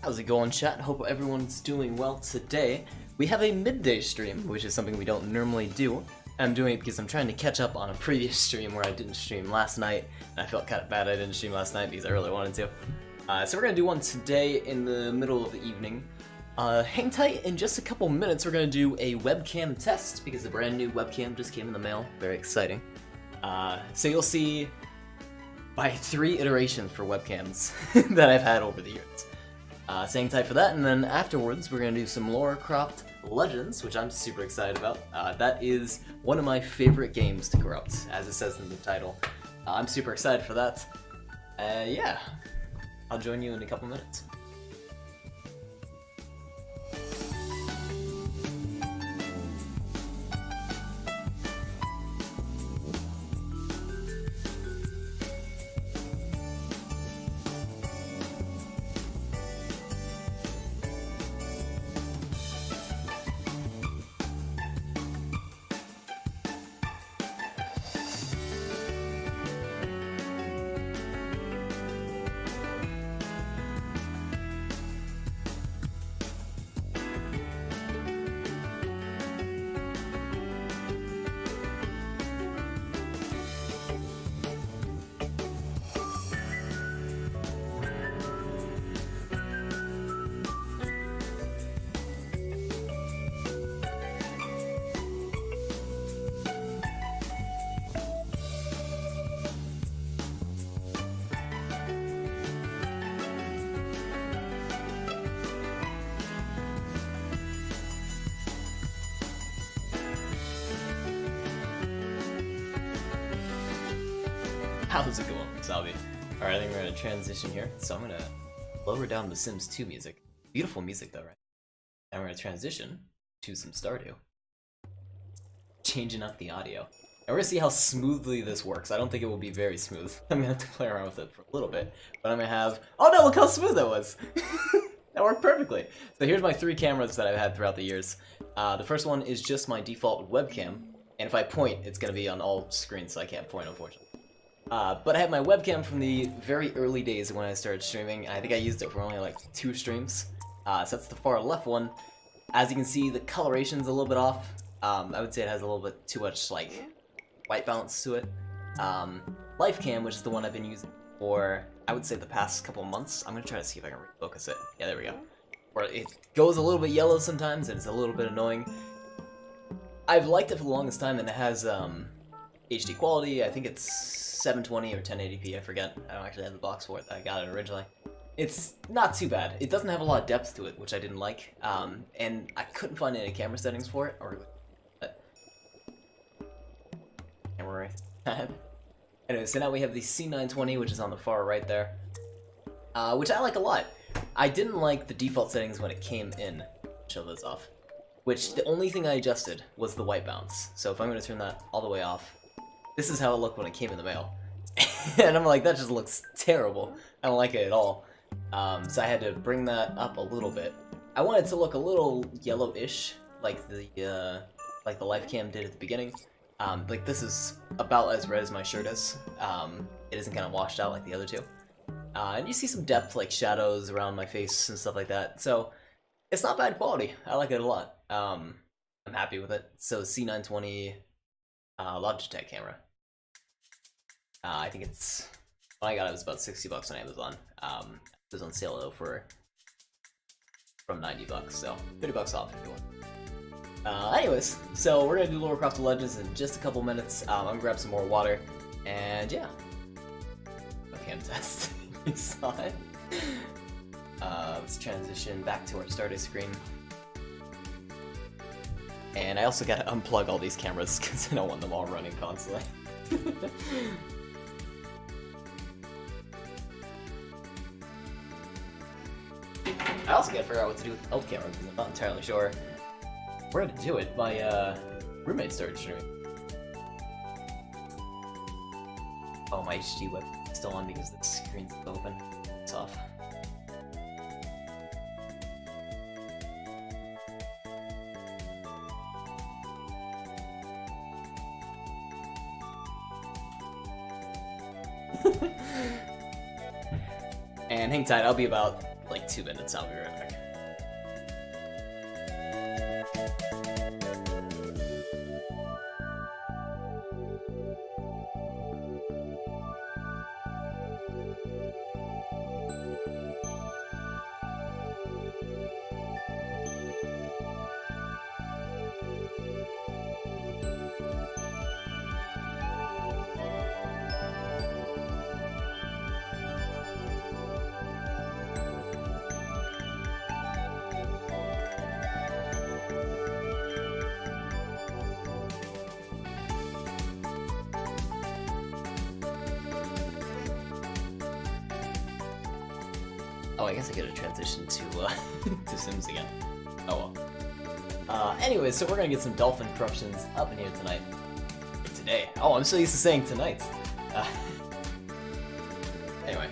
How's it going, chat? Hope everyone's doing well today. We have a midday stream, which is something we don't normally do. I'm doing it because I'm trying to catch up on a previous stream where I didn't stream last night, and I felt kind of bad I didn't stream last night because I really wanted to. So we're going to do one today in the middle of the evening. Hang tight, in just a couple minutes we're going to do a webcam test because the brand new webcam just came in the mail. Very exciting. So you'll see my 3 iterations for webcams that I've had over the years. So hang tight for that, and then afterwards we're going to do some Lara Croft Legends, which I'm super excited about. That is one of my favorite games to corrupt, as it says in the title. I'm super excited for that. Yeah, I'll join you in a couple minutes. How's it going, Salvi? Alright, I think we're gonna transition here. So I'm gonna lower down the Sims 2 music. Beautiful music though, right? And we're gonna transition to some Stardew. Changing up the audio. And we're gonna see how smoothly this works. I don't think it will be very smooth. I'm gonna have to play around with it for a little bit. But I'm gonna have... Oh no, look how smooth that was! That worked perfectly! So here's my 3 cameras that I've had throughout the years. The first one is just my default webcam. And if I point, it's gonna be on all screens, so I can't point, unfortunately. But I have my webcam from the very early days when I started streaming. I think I used it for only like 2 streams. So that's the far left one. As you can see, the coloration's a little bit off. I would say it has a little bit too much like white balance to it. LifeCam, which is the one I've been using for, I would say, the past couple months. I'm gonna try to see if I can refocus it. Yeah, there we go. Where it goes a little bit yellow sometimes, and it's a little bit annoying. I've liked it for the longest time, and it has HD quality. I think it's 720 or 1080p, I forget. I don't actually have the box for it. I got it originally. It's not too bad. It doesn't have a lot of depth to it, which I didn't like. And I couldn't find any camera settings for it. Or camera right. Anyway, so now we have the C920, which is on the far right there, which I like a lot. I didn't like the default settings when it came in. Show those off. Which the only thing I adjusted was the white balance. So if I'm going to turn that all the way off, this is how it looked when it came in the mail. And I'm like, that just looks terrible. I don't like it at all. So I had to bring that up a little bit. I want it to look a little yellowish, like the LifeCam did at the beginning. Like this is about as red as my shirt is. It isn't kind of washed out like the other 2. And you see some depth, like shadows around my face and stuff like that. So it's not bad quality. I like it a lot. I'm happy with it. So C920 Logitech camera. I think it's, when I got it, it was about $60 on Amazon. It was on sale though from $90, so $30 off if you want. Anyways, so we're gonna do Lara Croft Legends in just a couple minutes. I'm gonna grab some more water, and yeah. Webcam test. You saw it. Let's transition back to our Stardew screen. And I also gotta unplug all these cameras because I don't want them all running constantly. I also gotta figure out what to do with the health camera because I'm not entirely sure where to do it. My roommate started streaming. Oh, my HD web is still on because the screen's open. It's off. And hang tight, I'll be about like 2 minutes. I'll be right back. Oh, I guess I gotta transition to to Sims again. Oh well. Anyways, so we're gonna get some dolphin corruptions up in here tonight. Today. Oh, I'm so used to saying tonight. Anyway,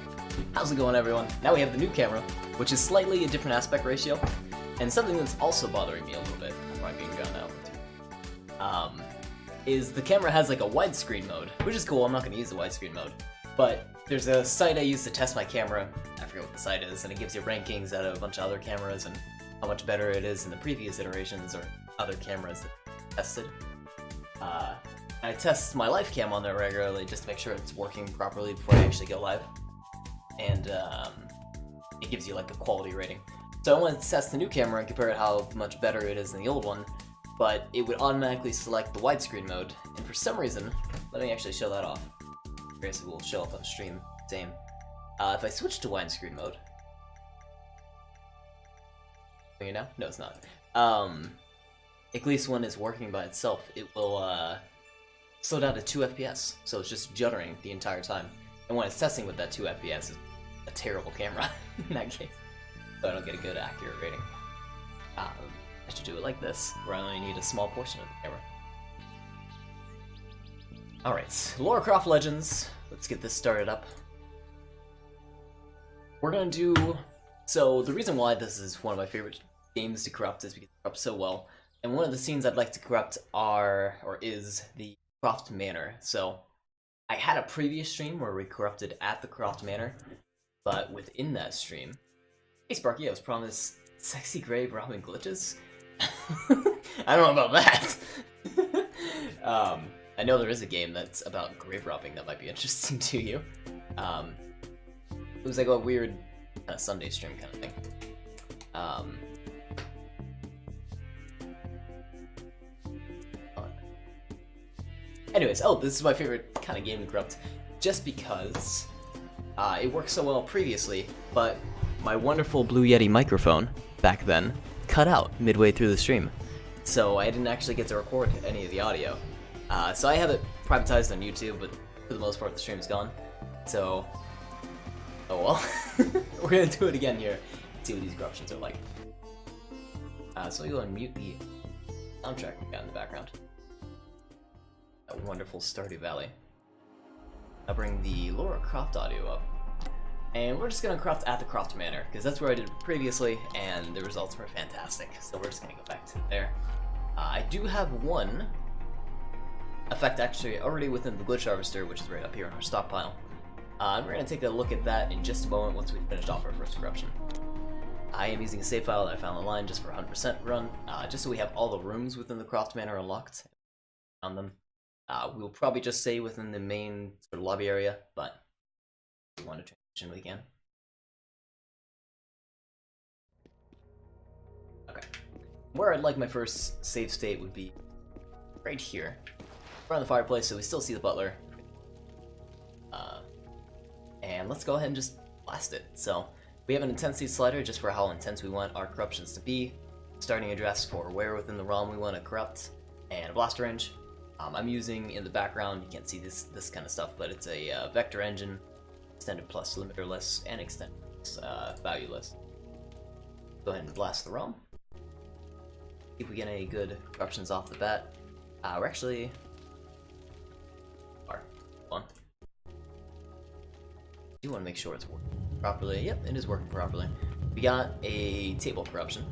how's it going, everyone? Now we have the new camera, which is slightly a different aspect ratio, and something that's also bothering me a little bit, before I'm being drowned out, is the camera has like a widescreen mode, which is cool. I'm not gonna use the widescreen mode, but there's a site I use to test my camera. I forget what the site is, and it gives you rankings out of a bunch of other cameras and how much better it is in the previous iterations or other cameras that I tested. I test my live cam on there regularly just to make sure it's working properly before I actually go live, and it gives you like a quality rating. So I wanted to test the new camera and compare how much better it is than the old one, but it would automatically select the widescreen mode, and for some reason, let me actually show that off. It will show up on stream. Same. If I switch to widescreen mode, you know? No, it's not. At least when it's working by itself, it will slow down to 2 FPS, so it's just juddering the entire time. And when it's testing with that 2 FPS, it's a terrible camera in that case, so I don't get a good accurate rating. I should do it like this, where I only need a small portion of the camera. Alright, Lara Croft Legends. Let's get this started up. We're gonna do... So, the reason why this is one of my favorite games to corrupt is because it corrupts so well. And one of the scenes I'd like to corrupt is the Croft Manor. So, I had a previous stream where we corrupted at the Croft Manor, but within that stream... Hey Sparky, I was promised sexy grave robbing glitches? I don't know about that! I know there is a game that's about grave robbing that might be interesting to you. It was like a weird kind of Sunday stream kind of thing. Anyways, this is my favorite kind of game to corrupt, just because it worked so well previously, but my wonderful Blue Yeti microphone back then cut out midway through the stream, so I didn't actually get to record any of the audio. So I have it privatized on YouTube, but for the most part the stream's gone. So, oh well. We're gonna do it again here, see what these corruptions are like. So we'll go and mute the soundtrack we got in the background. That wonderful Stardew Valley. I'll bring the Lara Croft audio up. And we're just gonna corrupt at the Croft Manor, because that's where I did it previously, and the results were fantastic. So we're just gonna go back to there. I do have one effect actually already within the glitch harvester, which is right up here in our stockpile. And we're going to take a look at that in just a moment once we've finished off our first corruption. I am using a save file that I found online just for 100% run, just so we have all the rooms within the Croft Manor unlocked on them. We'll probably just stay within the main sort of lobby area, but if we want to transition, we can. Okay. Where I'd like my first save state would be right here. Around the fireplace, so we still see the butler. And let's go ahead and just blast it. So we have an intensity slider just for how intense we want our corruptions to be, starting address for where within the realm we want to corrupt, and a blaster range. I'm using in the background, you can't see this kind of stuff, but it's a vector engine, extended plus limiterless, and extended plus valueless. Go ahead and blast the realm. See if we get any good corruptions off the bat. We're actually... One. Do want to make sure it's working properly. Yep, it is working properly. We got a table corruption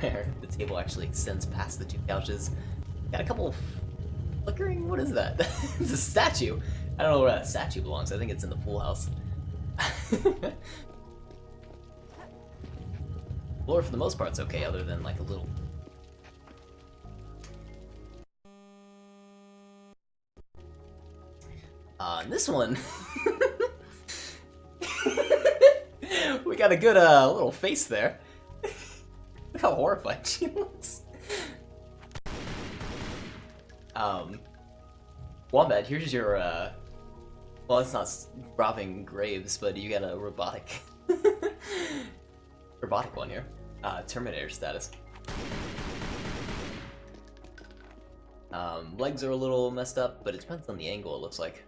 where the table actually extends past the 2 couches. Got a couple of flickering. What is that? It's a statue. I don't know where that statue belongs. I think it's in the pool house. Lore for the most part's okay, other than like a little. And this one, we got a good little face there. Look how horrified she looks. Wombat, here's your well, it's not robbing graves, but you got a robotic one here. Terminator status. Legs are a little messed up, but it depends on the angle, it looks like.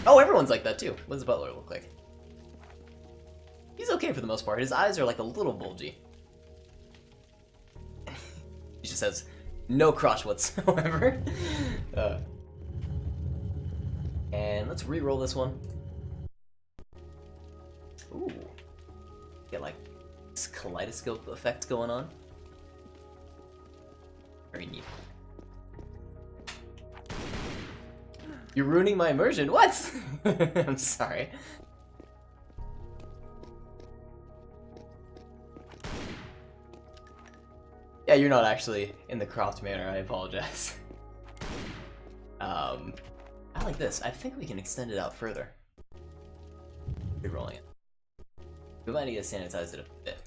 Oh, everyone's like that too. What does Butler look like? He's okay for the most part. His eyes are like a little bulgy. He just has no crotch whatsoever. And let's re-roll this one. Ooh. Get like this kaleidoscope effect going on. Very neat. You're ruining my immersion. What? I'm sorry. Yeah, you're not actually in the Croft manner. I apologize. I like this. I think we can extend it out further. Rerolling it. We might need to sanitize it a bit.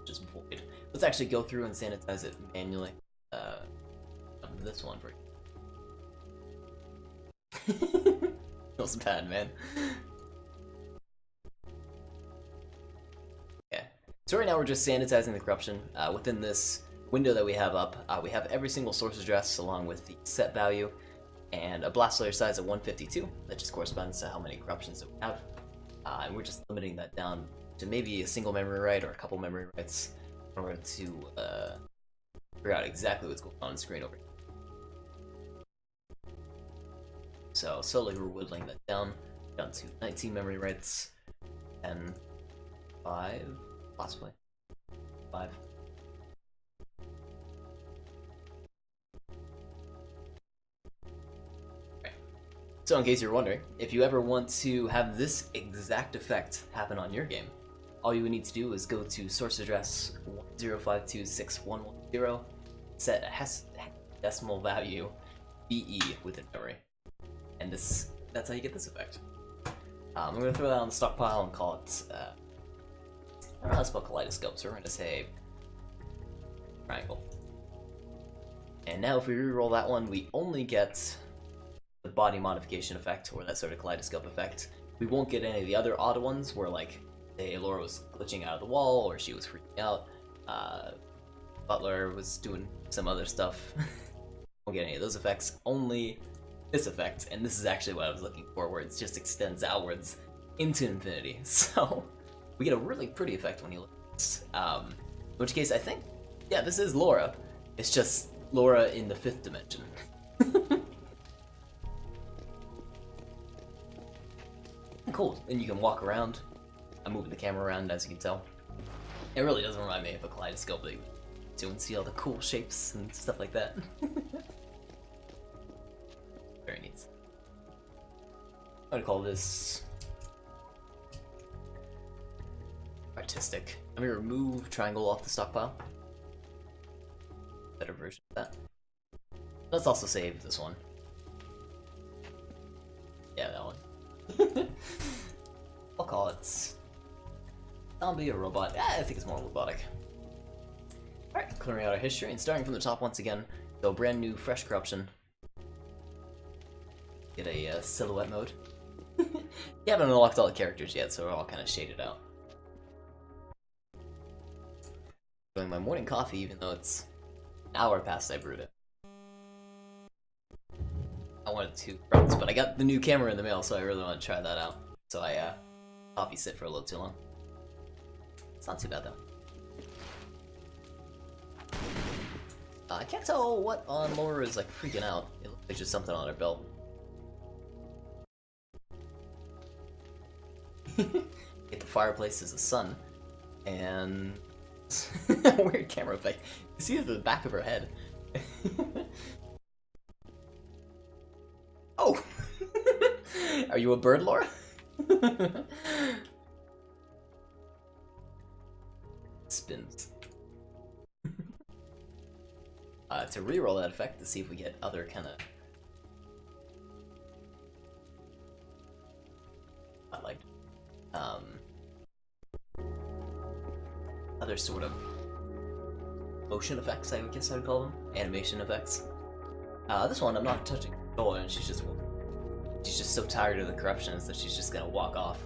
Just void. Let's actually go through and sanitize it manually. This one for you. Feels bad, man. Okay. So right now we're just sanitizing the corruption. Within this window that we have up, we have every single source address along with the set value and a blast layer size of 152. That just corresponds to how many corruptions that we have. And we're just limiting that down to maybe a single memory write or a couple memory writes in order to figure out exactly what's going on the screen over here. So slowly we're whittling that down to 19 memory writes and 5, possibly 5. Right. So in case you're wondering, if you ever want to have this exact effect happen on your game, all you would need to do is go to source address 10526110, set a decimal value BE within memory. And that's how you get this effect. I'm going to throw that on the stockpile and call it, I don't know how to spell kaleidoscope, so we're going to say triangle. And now if we reroll that one, we only get the body modification effect, or that sort of kaleidoscope effect. We won't get any of the other odd ones, where like, say Lara was glitching out of the wall, or she was freaking out, Butler was doing some other stuff. Won't get any of those effects, only this effect, and this is actually what I was looking for, where it just extends outwards into infinity. So we get a really pretty effect when you look at this. In which case, I think, yeah, this is Lara. It's just Lara in the 5th dimension. Cool, and you can walk around. I'm moving the camera around, as you can tell. It really doesn't remind me of a kaleidoscope that you do and see all the cool shapes and stuff like that. Very neat. I'm gonna call this artistic. I'm gonna remove triangle off the stockpile. Better version of that. Let's also save this one. Yeah, that one. I'll call it zombie or robot. I think it's more robotic. Alright, clearing out our history and starting from the top once again. So brand new, fresh corruption. Get a silhouette mode. You haven't unlocked all the characters yet, so we're all kind of shaded out. Doing my morning coffee, even though it's an hour past I brewed it. I wanted 2 rounds, but I got the new camera in the mail, so I really want to try that out. So I coffee sit for a little too long. It's not too bad though. I can't tell what on Lara is like freaking out. It looks like just something on her belt. Get the fireplace as the sun, and weird camera effect. see the back of her head. Oh! Are you a bird, Laura? Spins. To reroll that effect to see if we get other kind of... I like other sort of motion effects, I guess I would call them. Animation effects. This one I'm not touching controller, and she's just so tired of the corruptions that she's just gonna walk off,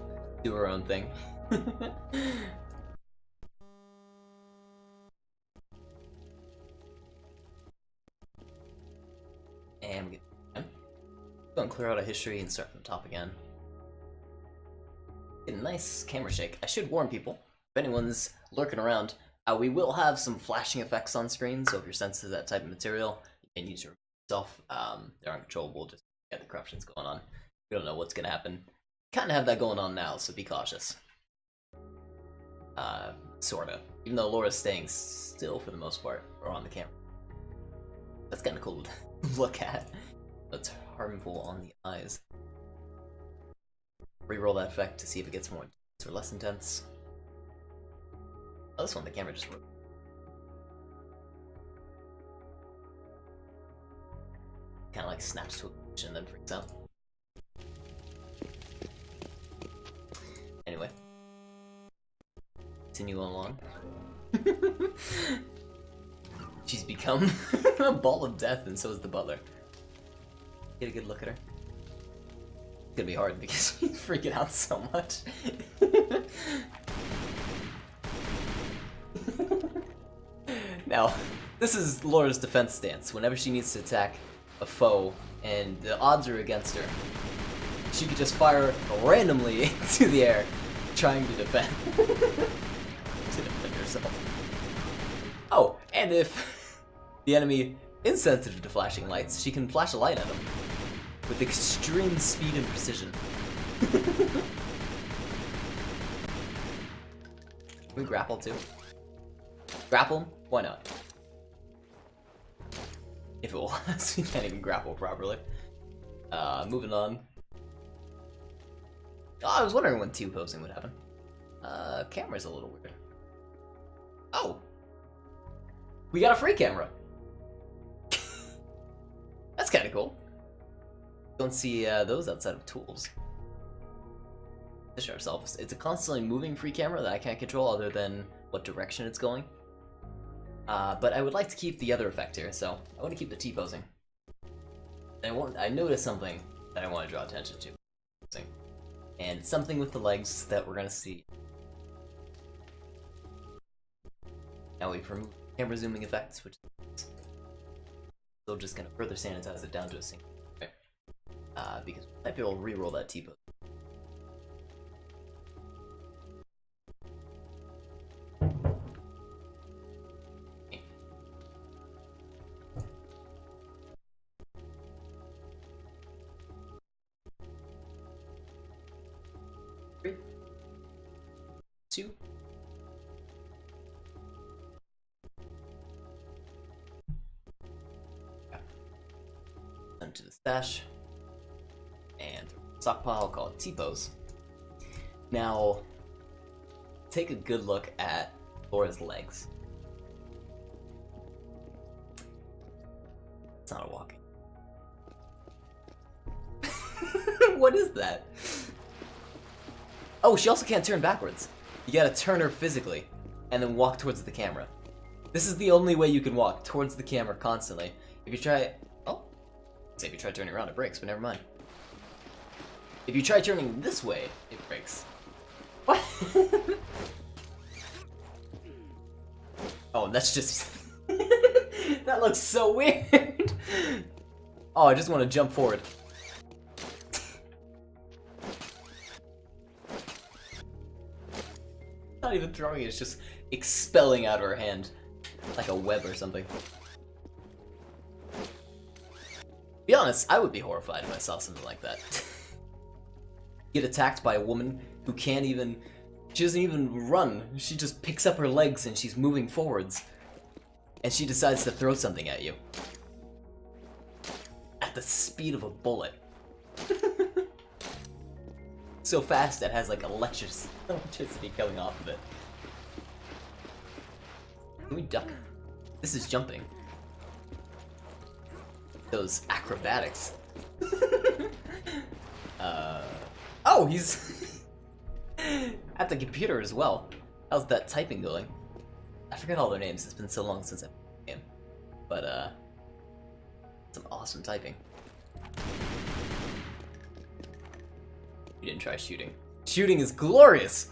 do her own thing. And we go and clear out a history and start from the top again. Get a nice camera shake. I should warn people, if anyone's lurking around, we will have some flashing effects on screen, so if you're sensitive to that type of material, you can use yourself. They're uncontrollable, just get the corruptions going on. We don't know what's gonna happen. Kind of have that going on now, so be cautious. Sorta. Even though Laura's staying still for the most part, or on the camera. That's kind of cool to look at. That's harmful on the eyes. Reroll that effect to see if it gets more intense or less intense. Oh, this one, the camera just worked. Kind of like snaps to a position and then freaks out. Anyway. Continue along. She's become a ball of death, and so is the butler. Get a good look at her. It's gonna be hard because she's freaking out so much. Now, this is Laura's defense stance. Whenever she needs to attack a foe and the odds are against her, she could just fire randomly into the air, trying to defend. To defend herself. Oh, and if the enemy is sensitive to flashing lights, she can flash a light at them with extreme speed and precision. Can we grapple too? Grapple him? Why not? If it will last, we can't even grapple properly. Moving on. Oh, I was wondering when T-posing would happen. Camera's a little weird. Oh! We got a free camera! That's kinda cool. Don't see those outside of tools. Position ourselves. It's a constantly moving free camera that I can't control other than what direction it's going. But I would like to keep the other effect here, so I want to keep the T-posing. I noticed something that I want to draw attention to. And something with the legs that we're gonna see. Now we've removed camera zooming effects, which is still just gonna further sanitize it down to a single. Okay. Because we might be able to reroll that T-pose. Two. Yeah. Send to the stash. And stockpile, call it T-pose. Now, take a good look at Laura's legs. It's not a walking. What is that? Oh, she also can't turn backwards. You gotta turn her physically, and then walk towards the camera. This is the only way you can walk, towards the camera constantly. If you try... Oh. Say if you try turning around, it breaks, but never mind. If you try turning this way, it breaks. What? Oh, that's just... That looks so weird. Oh, I just want to jump forward. Not even throwing it, it's just expelling out of her hand. Like a web or something. Be honest, I would be horrified if I saw something like that. Get attacked by a woman who can't even... She doesn't even run. She just picks up her legs and she's moving forwards. and she decides to throw something at you. At the speed of a bullet. So fast it has like electricity coming off of it. Can we duck? This is jumping. Those acrobatics. Oh, he's at the computer as well. How's that typing going? I forget all their names. It's been so long since I played the game. But some awesome typing. You didn't try shooting. Shooting is glorious.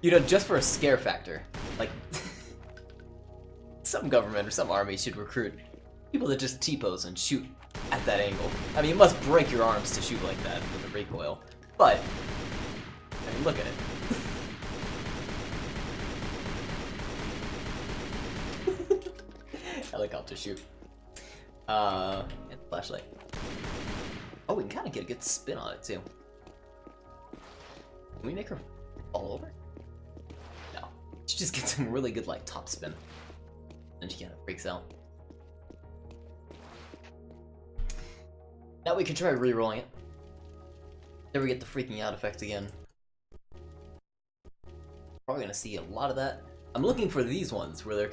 You know, just for a scare factor, like some government or some army should recruit people that just T-pose and shoot at that angle. I mean, you must break your arms to shoot like that with a recoil, but I mean, look at it. Helicopter shoot. And flashlight. Oh, we can kind of get a good spin on it too. Can we make her fall over? No. She just gets some really good like top spin. And she kind of freaks out. Now we can try re-rolling it. There we get the freaking out effect again. Probably gonna see a lot of that. I'm looking for these ones where they're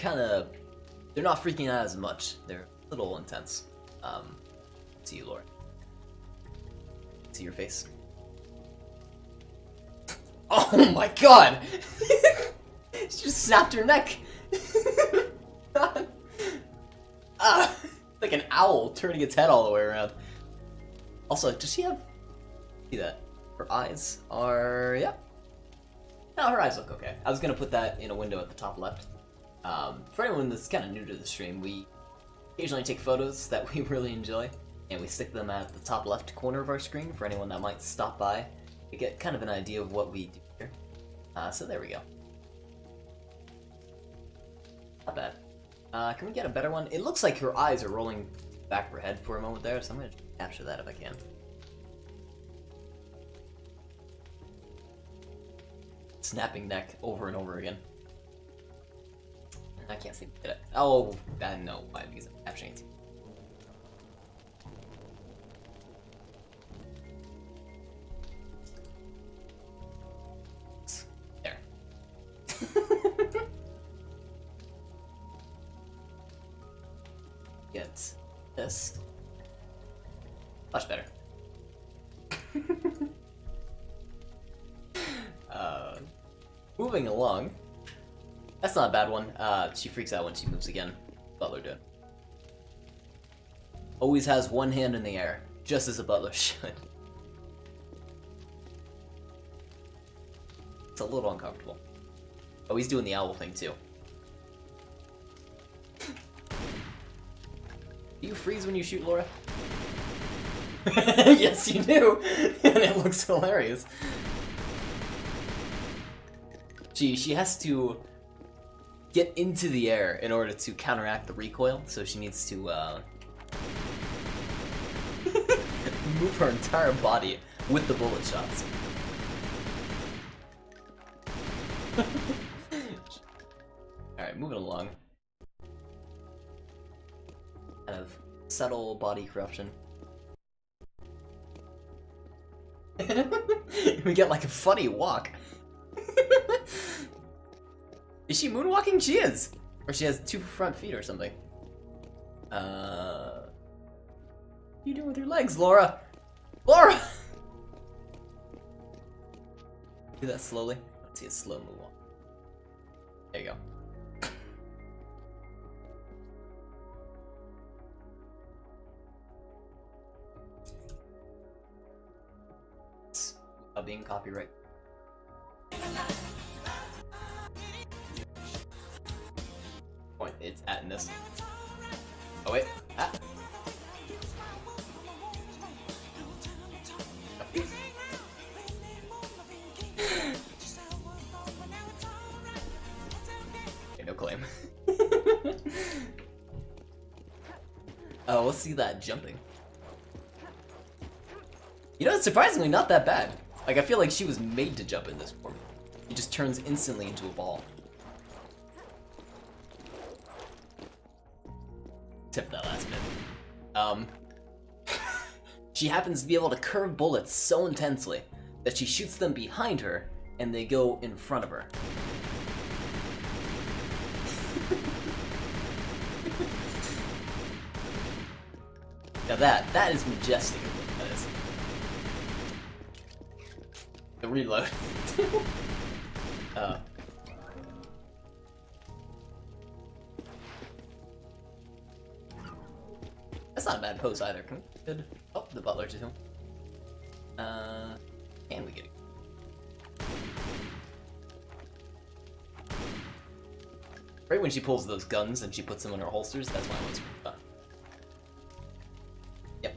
not freaking out as much. They're a little intense. See you, Lara. See your face. Oh my god! She just snapped her neck! Like an owl turning its head all the way around. Also, does she have... See that? Her eyes are... yeah. No, her eyes look okay. I was gonna put that in a window at the top left. For anyone that's kind of new to the stream, we occasionally take photos that we really enjoy, and we stick them at the top left corner of our screen for anyone that might stop by to get kind of an idea of what we do here. So there we go. Not bad. Can we get a better one? It looks like her eyes are rolling back her head for a moment there, so I'm going to capture that if I can. Snapping neck over and over again. I can't seem to get it. Oh, no, why? Because I'm capturing it. There. Get this. Much better. Moving along. That's not a bad one. She freaks out when she moves again. Butler did. Always has one hand in the air, just as a butler should. It's a little uncomfortable. Oh, he's doing the owl thing too. Do you freeze when you shoot, Lara? Yes, you do! And it looks hilarious. She has to get into the air in order to counteract the recoil, so she needs to move her entire body with the bullet shots. Alright, moving along. Kind of subtle body corruption. We get like a funny walk. Is she moonwalking? She is! Or she has 2 front feet or something. What are you doing with your legs, Lara? Lara! Do that slowly. Let's see a slow move on. There you go. It's being copyright. Point, it's at this. Oh wait. Ah. Okay, no claim. Oh, let's see that jumping. You know, it's surprisingly not that bad. Like, I feel like she was made to jump in this form. He just turns instantly into a ball. Except for that last bit. She happens to be able to curve bullets so intensely that she shoots them behind her and they go in front of her. Now that is majestic. That is. The reload. That's not a bad pose either. Can we good? Oh, the butler too. Can we get it? Right when she pulls those guns and she puts them in her holsters, that's why I was fun. Yep.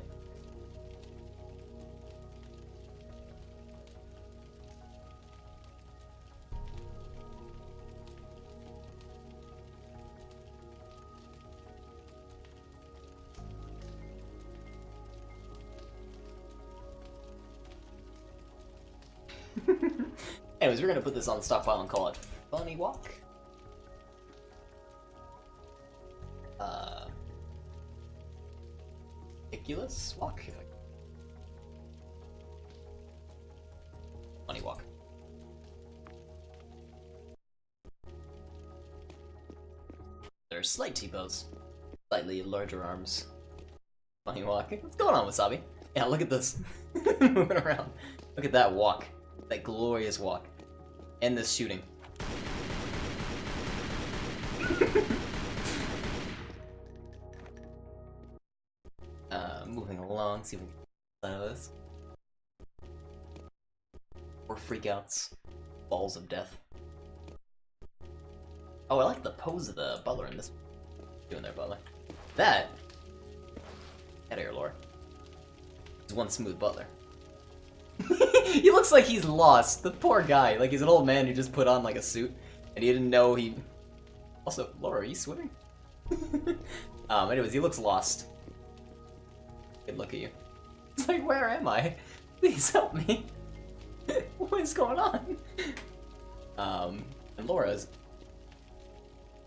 Anyways, we're gonna put this on the stockpile and call it Funny Walk. Ridiculous Walk? Funny Walk. There are slight T-pose. Slightly larger arms. Funny Walk. What's going on, Wasabi? Yeah, look at this. Moving around. Look at that walk. That glorious walk. And this shooting. Moving along, see if we can get out of this. Or freakouts. Balls of death. Oh, I like the pose of the butler in this one. Doing there, butler. That. Out of here, Lara. Is one smooth butler. He looks like he's lost. The poor guy. Like, he's an old man who just put on, like, a suit. And he didn't know he... Also, Lara, are you swimming? Anyways, he looks lost. Good look at you. It's like, where am I? Please help me. What is going on? And Laura's...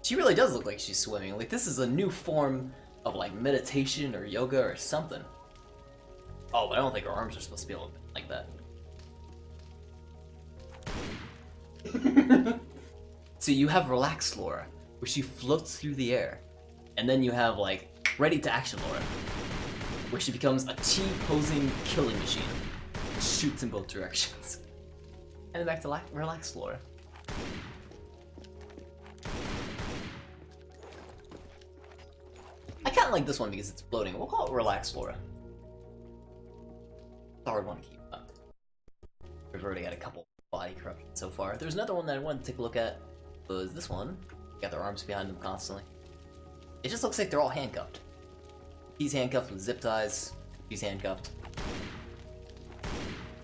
She really does look like she's swimming. Like, this is a new form of, like, meditation or yoga or something. Oh, but I don't think her arms are supposed to be able to like that. So you have relaxed Lara, where she floats through the air. And then you have, like, ready to action Lara, where she becomes a T-posing killing machine. Shoots in both directions. And then back to relaxed Lara. I kinda like this one because it's floating. We'll call it relaxed Lara. It's a hard one to keep up. We've already got a couple body corruptions so far. There's another one that I wanted to take a look at. Was this one. Got their arms behind them constantly. It just looks like they're all handcuffed. He's handcuffed with zip ties. She's handcuffed.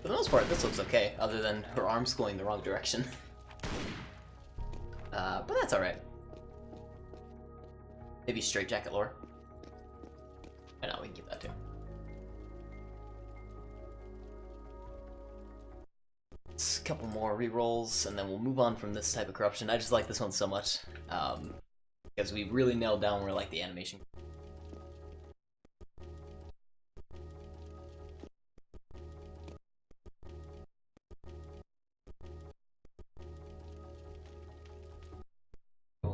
For the most part, this looks okay, other than her arms going the wrong direction. But that's alright. Maybe straight jacket Lara. I know, we can keep that too. A couple more rerolls, and then we'll move on from this type of corruption. I just like this one so much, because we really nailed down where, like, the animation.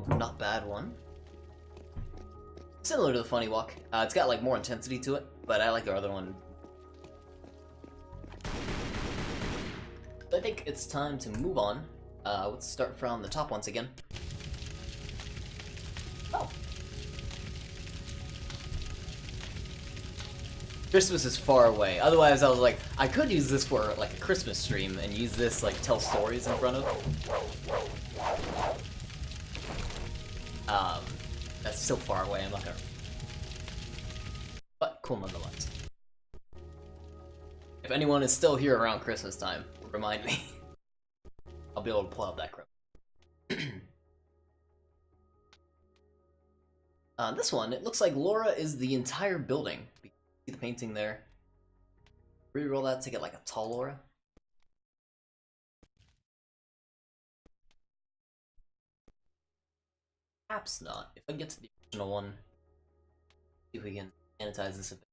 Not bad one. Similar to the funny walk. It's got, like, more intensity to it, but I like the other one. I think it's time to move on. Let's start from the top once again. Oh. Christmas is far away. Otherwise, I was like, I could use this for, like, a Christmas stream and use this, like, tell stories in front of. That's so far away, I'm not gonna... But cool nonetheless. If anyone is still here around Christmas time, remind me. I'll be able to pull out that crap. This one, it looks like Lara is the entire building. You can see the painting there. Reroll that to get like a tall Lara. Perhaps not. If I can get to the original one, see if we can sanitize this a bit.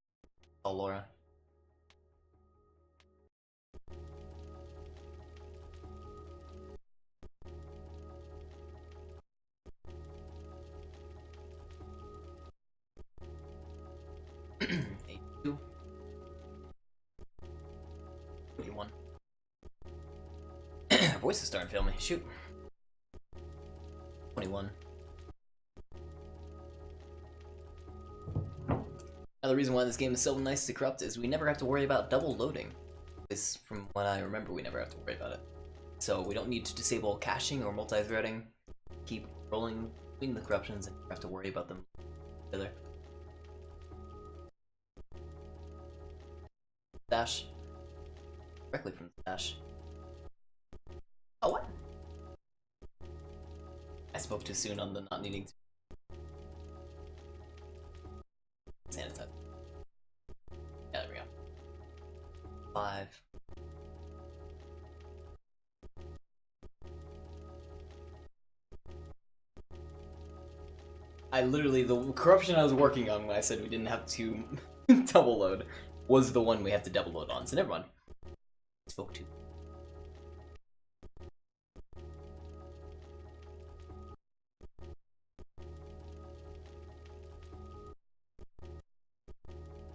Oh, Laura. A2. 41. Voice is starting to fail me. Shoot. 21. Another reason why this game is so nice to corrupt is we never have to worry about double loading. This, from what I remember, we never have to worry about it. So we don't need to disable caching or multi-threading. Keep rolling between the corruptions and have to worry about them together. Dash. Directly from the dash. Oh, what? I spoke too soon on the not needing to sanitize. Yeah, there we go. 5. I literally, the corruption I was working on when I said we didn't have to double load was the one we have to double load on, so never mind. I spoke too.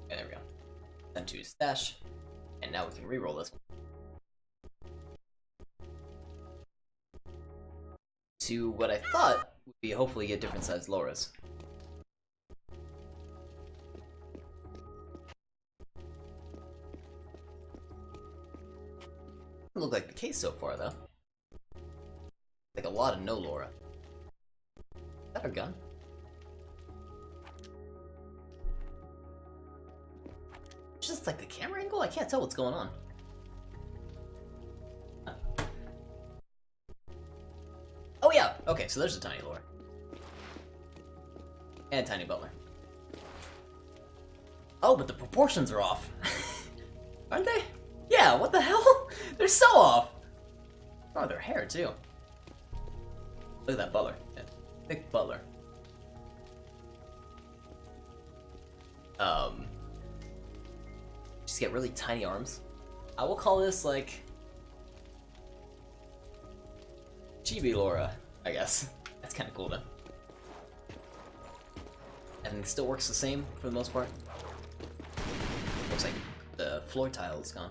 Okay, there we go. Then to stash, and now we can re-roll this one. To what I thought would be hopefully get different sized Laras. Doesn't look like the case so far though. Like a lot of no Lara. Is that our gun? It's just like the camera angle? I can't tell what's going on. Oh yeah! Okay, so there's a tiny Lara. And a tiny butler. Oh, but the proportions are off. Aren't they? Yeah, what the hell? They're so off! Oh, their hair too. Look at that butler. Yeah. Thick butler. Just get really tiny arms. I will call this like Chibi Lara, I guess. That's kind of cool then. Everything still works the same for the most part. Looks like the floor tile is gone.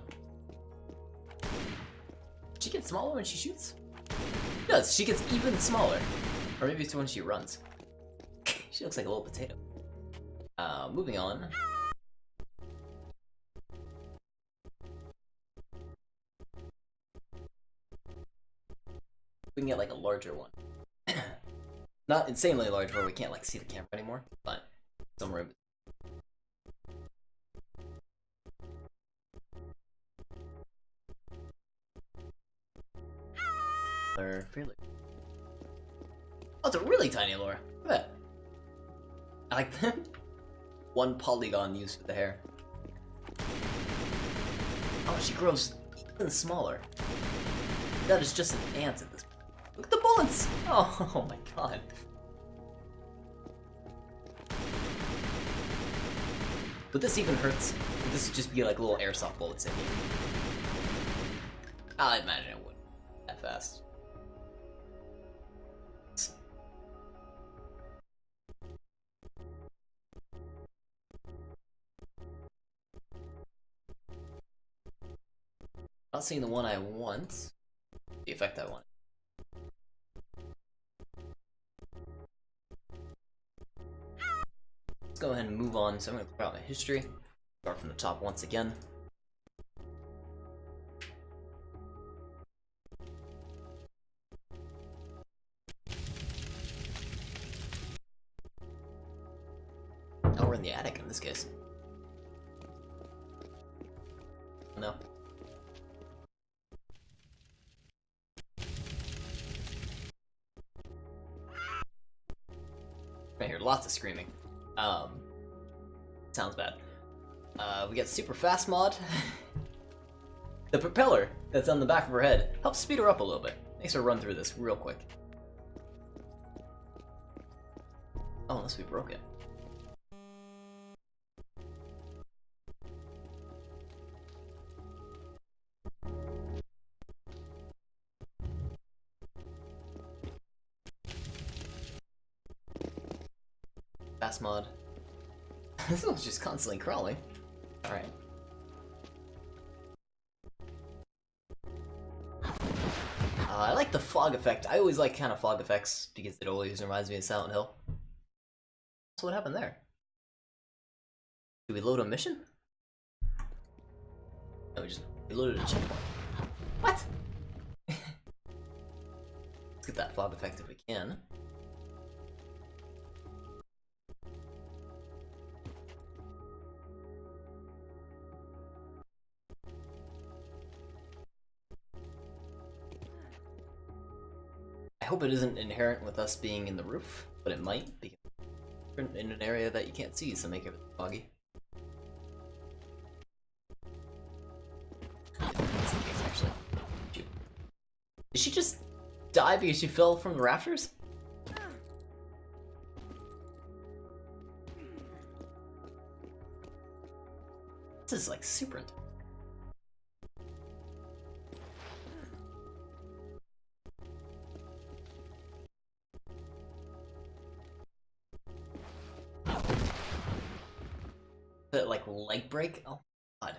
She gets smaller when she shoots? She does. She gets even smaller. Or maybe it's when she runs. She looks like a little potato. Moving on. We can get like a larger one. Not insanely large where we can't like see the camera anymore, but somewhere in between. They're fairly... Oh, it's a really tiny Lara. Look at that. I like that. One polygon used for the hair. Oh, she grows even smaller. That is just an ant at this point. Look at the bullets! Oh my god. Would this even hurt? Would this just be like little airsoft bullets in here? I imagine it would. That fast. Not seeing the one I want. The effect I want. Let's go ahead and move on. So I'm going to clear out my history. Start from the top once again. Oh, we're in the attic in this case. No. I hear lots of screaming. Sounds bad. We got super fast mod. The propeller that's on the back of her head helps speed her up a little bit. Makes her run through this real quick. Oh, unless we broke it. Fast mod. This one's just constantly crawling. Alright. I like the fog effect. I always like kind of fog effects because it always reminds me of Silent Hill. So what happened there? Did we load a mission? No, we just reloaded a checkpoint. What? Let's get that fog effect if we can. I hope it isn't inherent with us being in the roof, but it might be in an area that you can't see, so make everything foggy. Actually, did she just die because she fell from the rafters? This is like super intense. That like leg break? Oh god.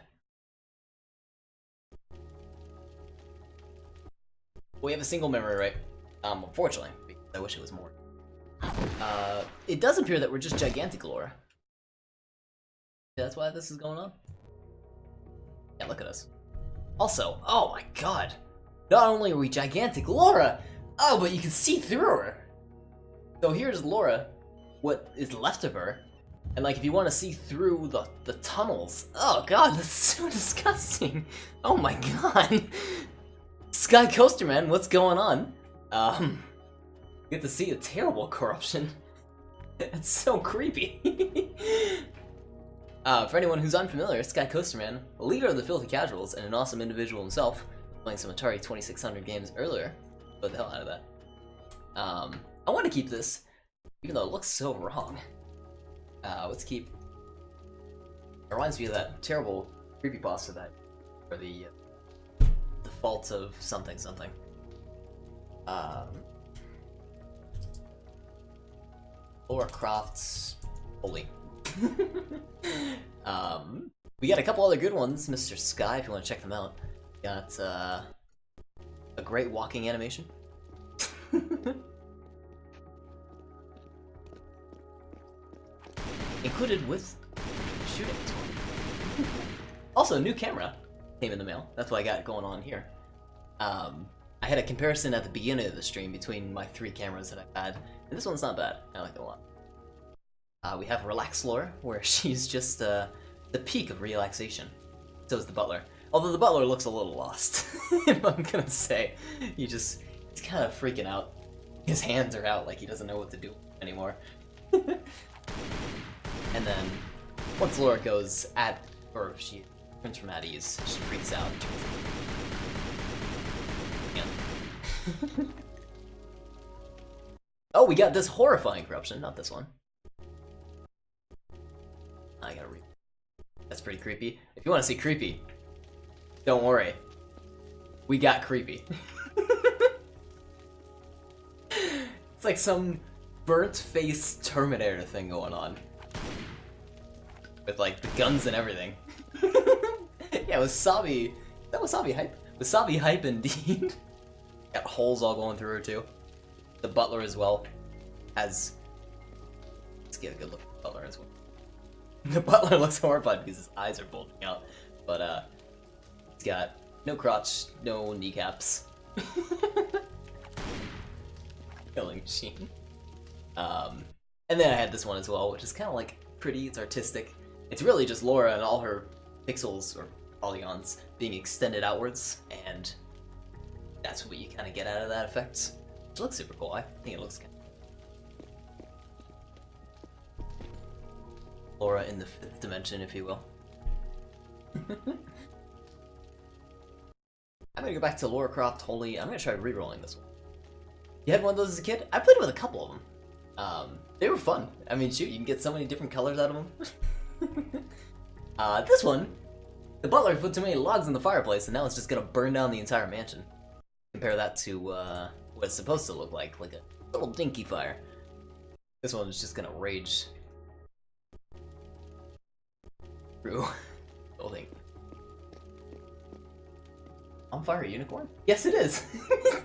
We have a single memory, right? Unfortunately, because I wish it was more. It does appear that we're just gigantic, Lara. That's why this is going on? Yeah, look at us. Also, oh my god. Not only are we gigantic, Lara! Oh, but you can see through her! So here's Lara, what is left of her. And like, if you want to see through the tunnels, oh god, that's so disgusting. Oh my god. Sky Coaster Man, what's going on? You get to see a terrible corruption. It's so creepy. For anyone who's unfamiliar, Sky Coaster Man, a leader of the Filthy Casuals and an awesome individual himself, playing some Atari 2600 games earlier. What the hell out of that? I want to keep this, even though it looks so wrong. Let's keep... It reminds me of that terrible creepypasta that... or the fault of something something. Lara Croft's holy. We got a couple other good ones, Mr. Sky, if you want to check them out. Got a great walking animation. Included with shooting. Also, new camera came in the mail. That's what I got going on here. I had a comparison at the beginning of the stream between my 3 cameras that I've had, and this one's not bad. I like it a lot. We have Relax Lara, where she's just the peak of relaxation. So is the butler. Although the butler looks a little lost, if I'm gonna say. He's kind of freaking out. His hands are out like he doesn't know what to do anymore. And then, once Lara goes or she turns from at ease, she freaks out. Oh, we got this horrifying corruption, not this one. I gotta read. That's pretty creepy. If you want to see creepy, don't worry. We got creepy. It's like some burnt face Terminator thing going on. With like the guns and everything. Yeah, Wasabi. Is that Wasabi hype? Wasabi hype indeed. Got holes all going through her too. The butler as well has. Let's get a good look at the butler as well. The butler looks horrified because his eyes are bulging out, but he's got no crotch, no kneecaps. Killing machine. And then I had this one as well, which is kind of like pretty. It's artistic. It's really just Lara and all her pixels or polygons being extended outwards, and that's what you kind of get out of that effect. It looks super cool. I think it looks kind of... Lara in the 5th dimension, if you will. I'm gonna go back to Lara Croft Holy. I'm gonna try re-rolling this one. You had one of those as a kid? I played with a couple of them. They were fun. I mean, shoot, you can get so many different colors out of them. This one, the butler put too many logs in the fireplace, and now it's just gonna burn down the entire mansion. Compare that to what it's supposed to look like a little dinky fire. This one is just gonna rage through the whole thing. On fire unicorn? Yes, it is.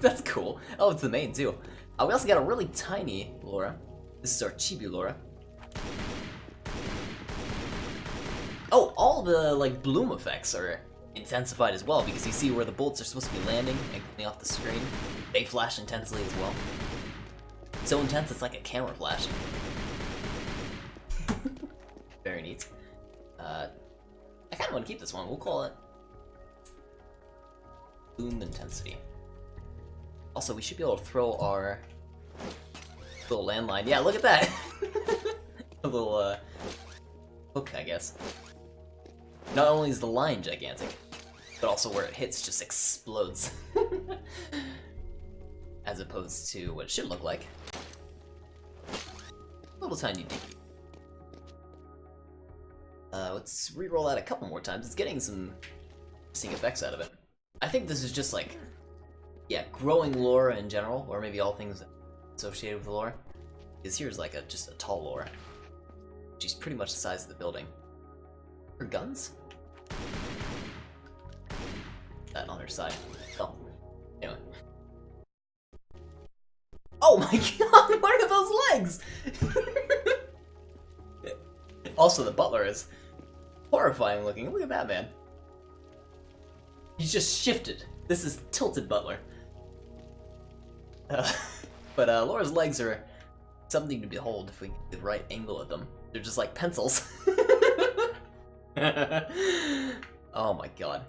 That's cool. Oh, it's the main too. We also got a really tiny Lara. This is our chibi Lara. Oh, all the like bloom effects are intensified as well because you see where the bolts are supposed to be landing and coming off the screen. They flash intensely as well. So intense it's like a camera flash. Very neat. I kind of want to keep this one. We'll call it Bloom Intensity. Also, we should be able to throw our little landline. Yeah, look at that! A little hook, I guess. Not only is the line gigantic, but also where it hits just explodes. As opposed to what it should look like. Little tiny dinky. Let's re-roll that a couple more times. It's getting some interesting effects out of it. I think this is just like, yeah, growing Lara in general, or maybe all things associated with Lara. Because here's like just a tall Lara. She's pretty much the size of the building. Her guns? That on her side. Oh, anyway. Oh my god, what are those legs? Also, the butler is horrifying looking. Look at that man. He's just shifted. This is tilted butler. But Lara's legs are something to behold if we get the right angle at them. They're just like pencils. Oh my god.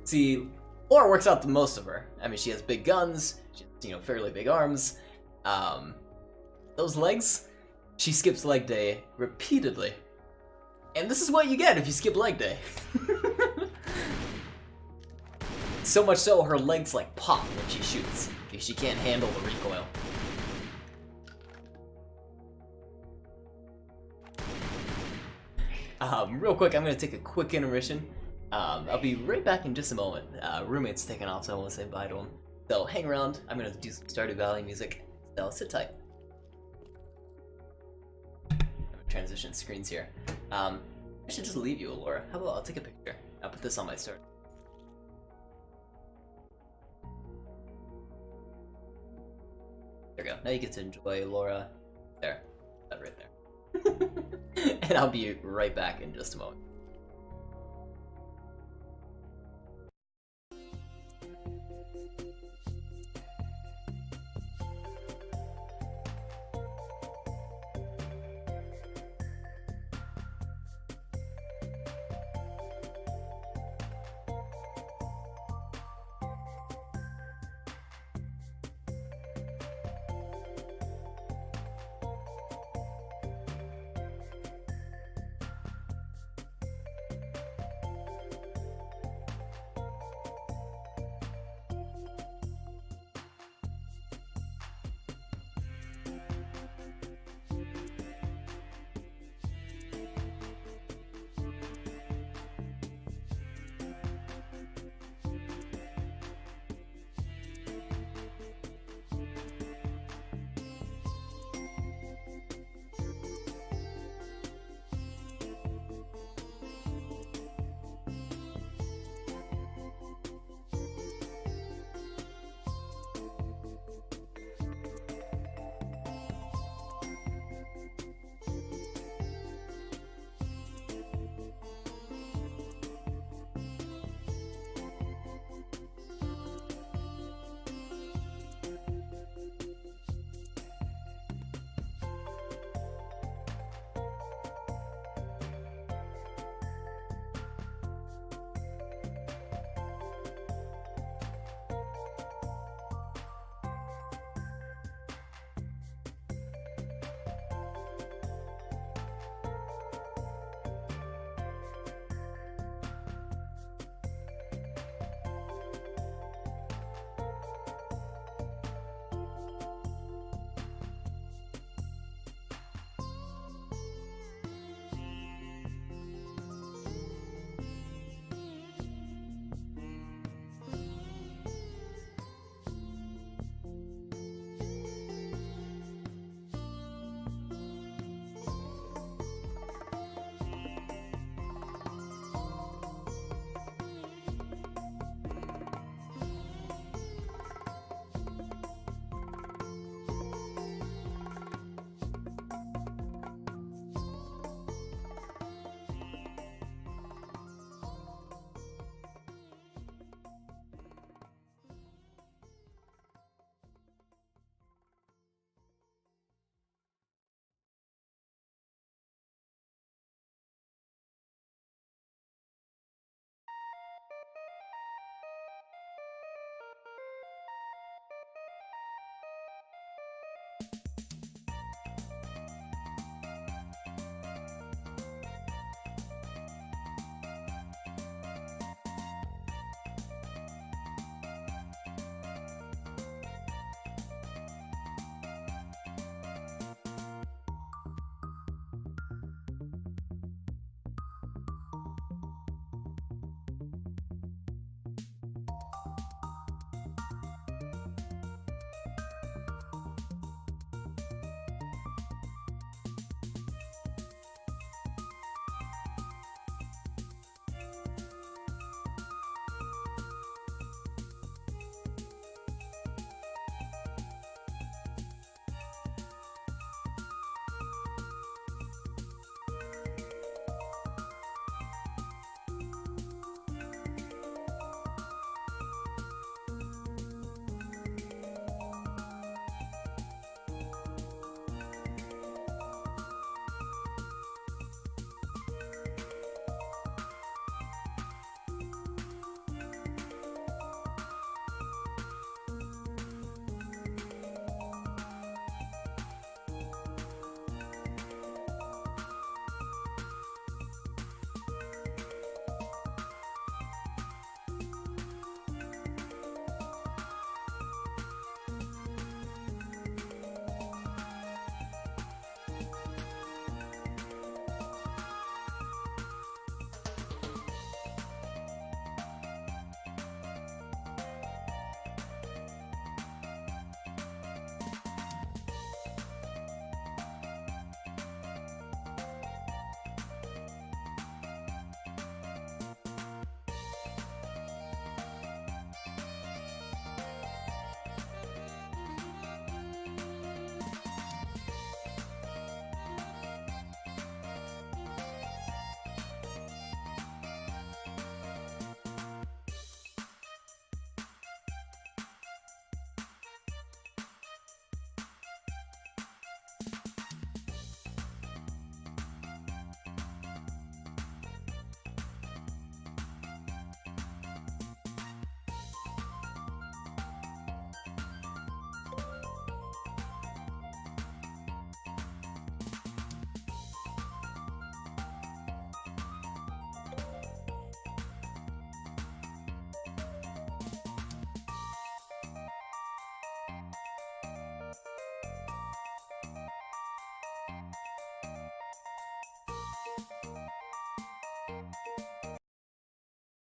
See, Lara works out the most of her. I mean, she has big guns, she has, you know, fairly big arms. Those legs, she skips leg day repeatedly. And this is what you get if you skip leg day. So much so, her legs like pop when she shoots, because she can't handle the recoil. Real quick, I'm gonna take a quick intermission. I'll be right back in just a moment. Roommate's taking off, so I want to say bye to him. So hang around, I'm gonna do some Stardew Valley music, so sit tight. I'm gonna transition screens here. I should just leave you, Lara. How about I'll take a picture. I'll put this on my start. There we go. Now you get to enjoy Lara. There. That right there. And I'll be right back in just a moment.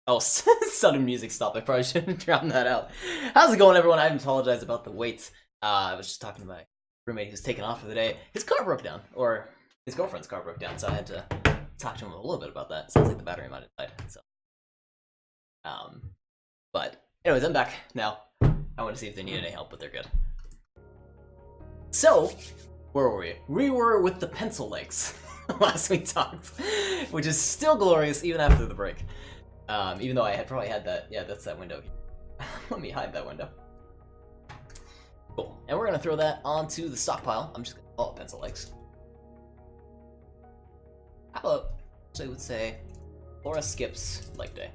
Oh, sudden music stop. I probably shouldn't drown that out. How's it going, everyone? I apologize about the wait. I was just talking to my roommate who's taken off for the day. His car broke down, or his girlfriend's car broke down, so I had to talk to him a little bit about that. Sounds like the battery might have died. So, but anyways, I'm back now. I want to see if they need any help, but they're good. So, where were we? We were with the pencil legs last we talked, which is still glorious even after the break. Even though I had probably had that. Yeah, that's that window here. Let me hide that window. Cool. And we're gonna throw that onto the stockpile. I'm just gonna call it pencil legs. How about, so I would say, Lara skips leg day.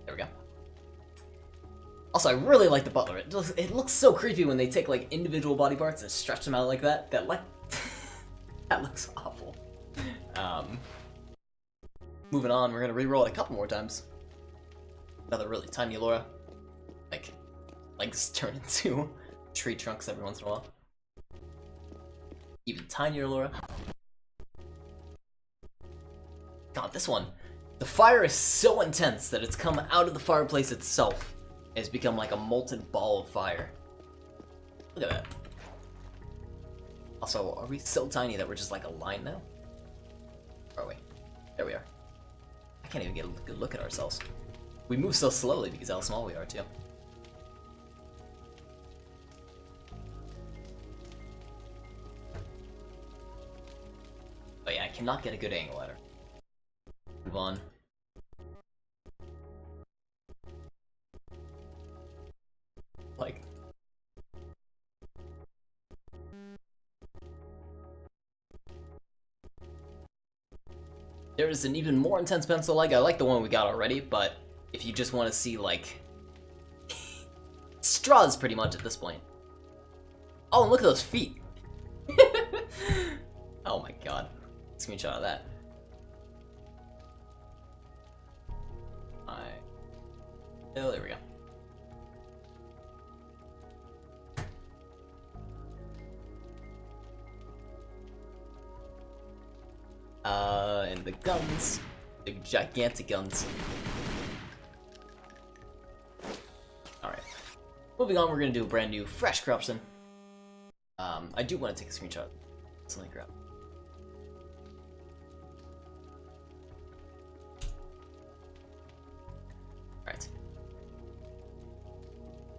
There we go. Also, I really like the butler. It looks so creepy when they take like individual body parts and stretch them out like that. That looks awful. Moving on, we're gonna re-roll it a couple more times. Another really tiny Lara. Like, legs turn into tree trunks every once in a while. Even tinier Lara. God, this one. The fire is so intense that it's come out of the fireplace itself. It's become like a molten ball of fire. Look at that. Also, are we so tiny that we're just like a line now? Where are we? There we are. I can't even get a good look at ourselves. We move so slowly because how small we are, too. Oh yeah, I cannot get a good angle at her. Move on. Like... There's an even more intense pencil leg. I like the one we got already, but if you just want to see, like... straws, pretty much, at this point. Oh, and look at those feet! Oh my god. Screenshot of that. Oh, there we go. And the guns. The gigantic guns. Alright. Moving on, we're gonna do a brand new, fresh corruption. I do want to take a screenshot. So let me grab. Alright.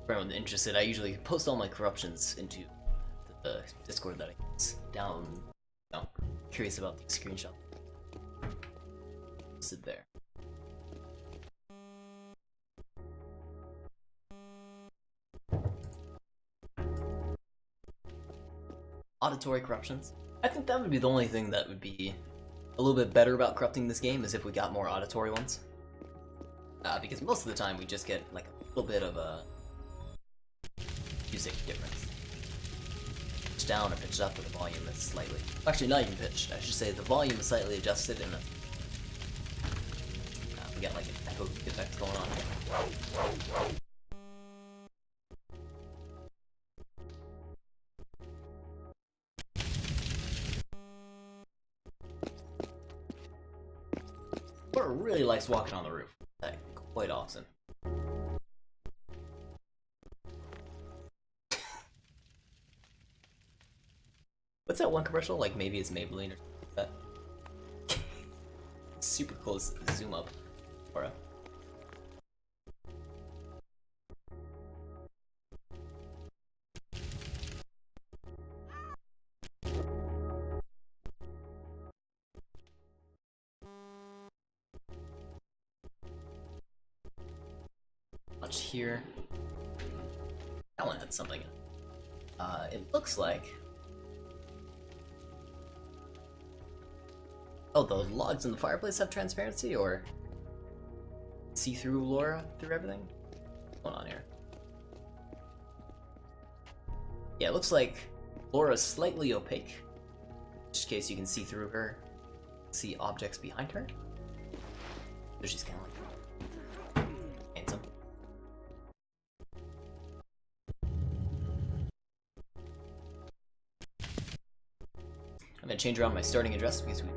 For anyone interested, I usually post all my corruptions into the Discord that I get down. No, curious about the screenshot. Sit there. Auditory corruptions. I think that would be the only thing that would be a little bit better about corrupting this game, is if we got more auditory ones. Because most of the time we just get like a little bit of a music difference. Pitch down or pitch up, or the volume is slightly... Actually, not even pitched. I should say the volume is slightly adjusted, and we got like an echo effect going on here. Lara really likes walking on the roof. Quite often. What's that one commercial? Like maybe it's Maybelline or something like that. Super close zoom up. Lara. Much here. That one had something. It looks like... Oh, the logs in the fireplace have transparency, or see through Lara through everything? What's going on here? Yeah, it looks like Laura's slightly opaque. In which case you can see through her, see objects behind her. So she's kind of like handsome. I'm gonna change around my starting address because we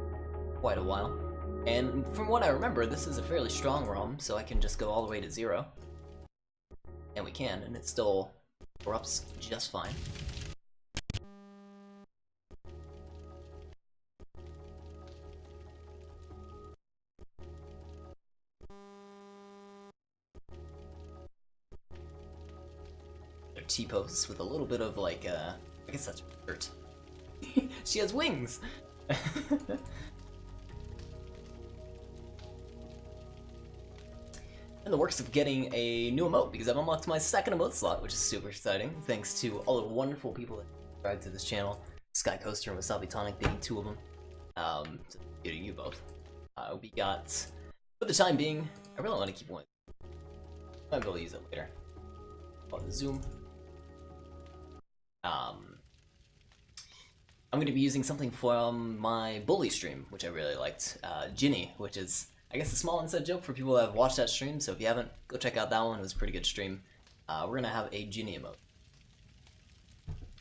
quite a while. And from what I remember, this is a fairly strong ROM, so I can just go all the way to 0. And we can, and it still corrupts just fine. They're T-poses with a little bit of like, I guess that's dirt. She has wings! In the works of getting a new emote, because I've unlocked my second emote slot, which is super exciting, thanks to all the wonderful people that subscribe to this channel, Sky Coaster and Wasabi Tonic being 2 of them. So to you both. We got, for the time being, I really want to keep one. I might be able to use it later. On the zoom. I'm going to be using something from my Bully stream, which I really liked. Ginny, which is, I guess, a small inside joke for people that have watched that stream, so if you haven't, go check out that one. It was a pretty good stream. We're going to have a Ginny emote.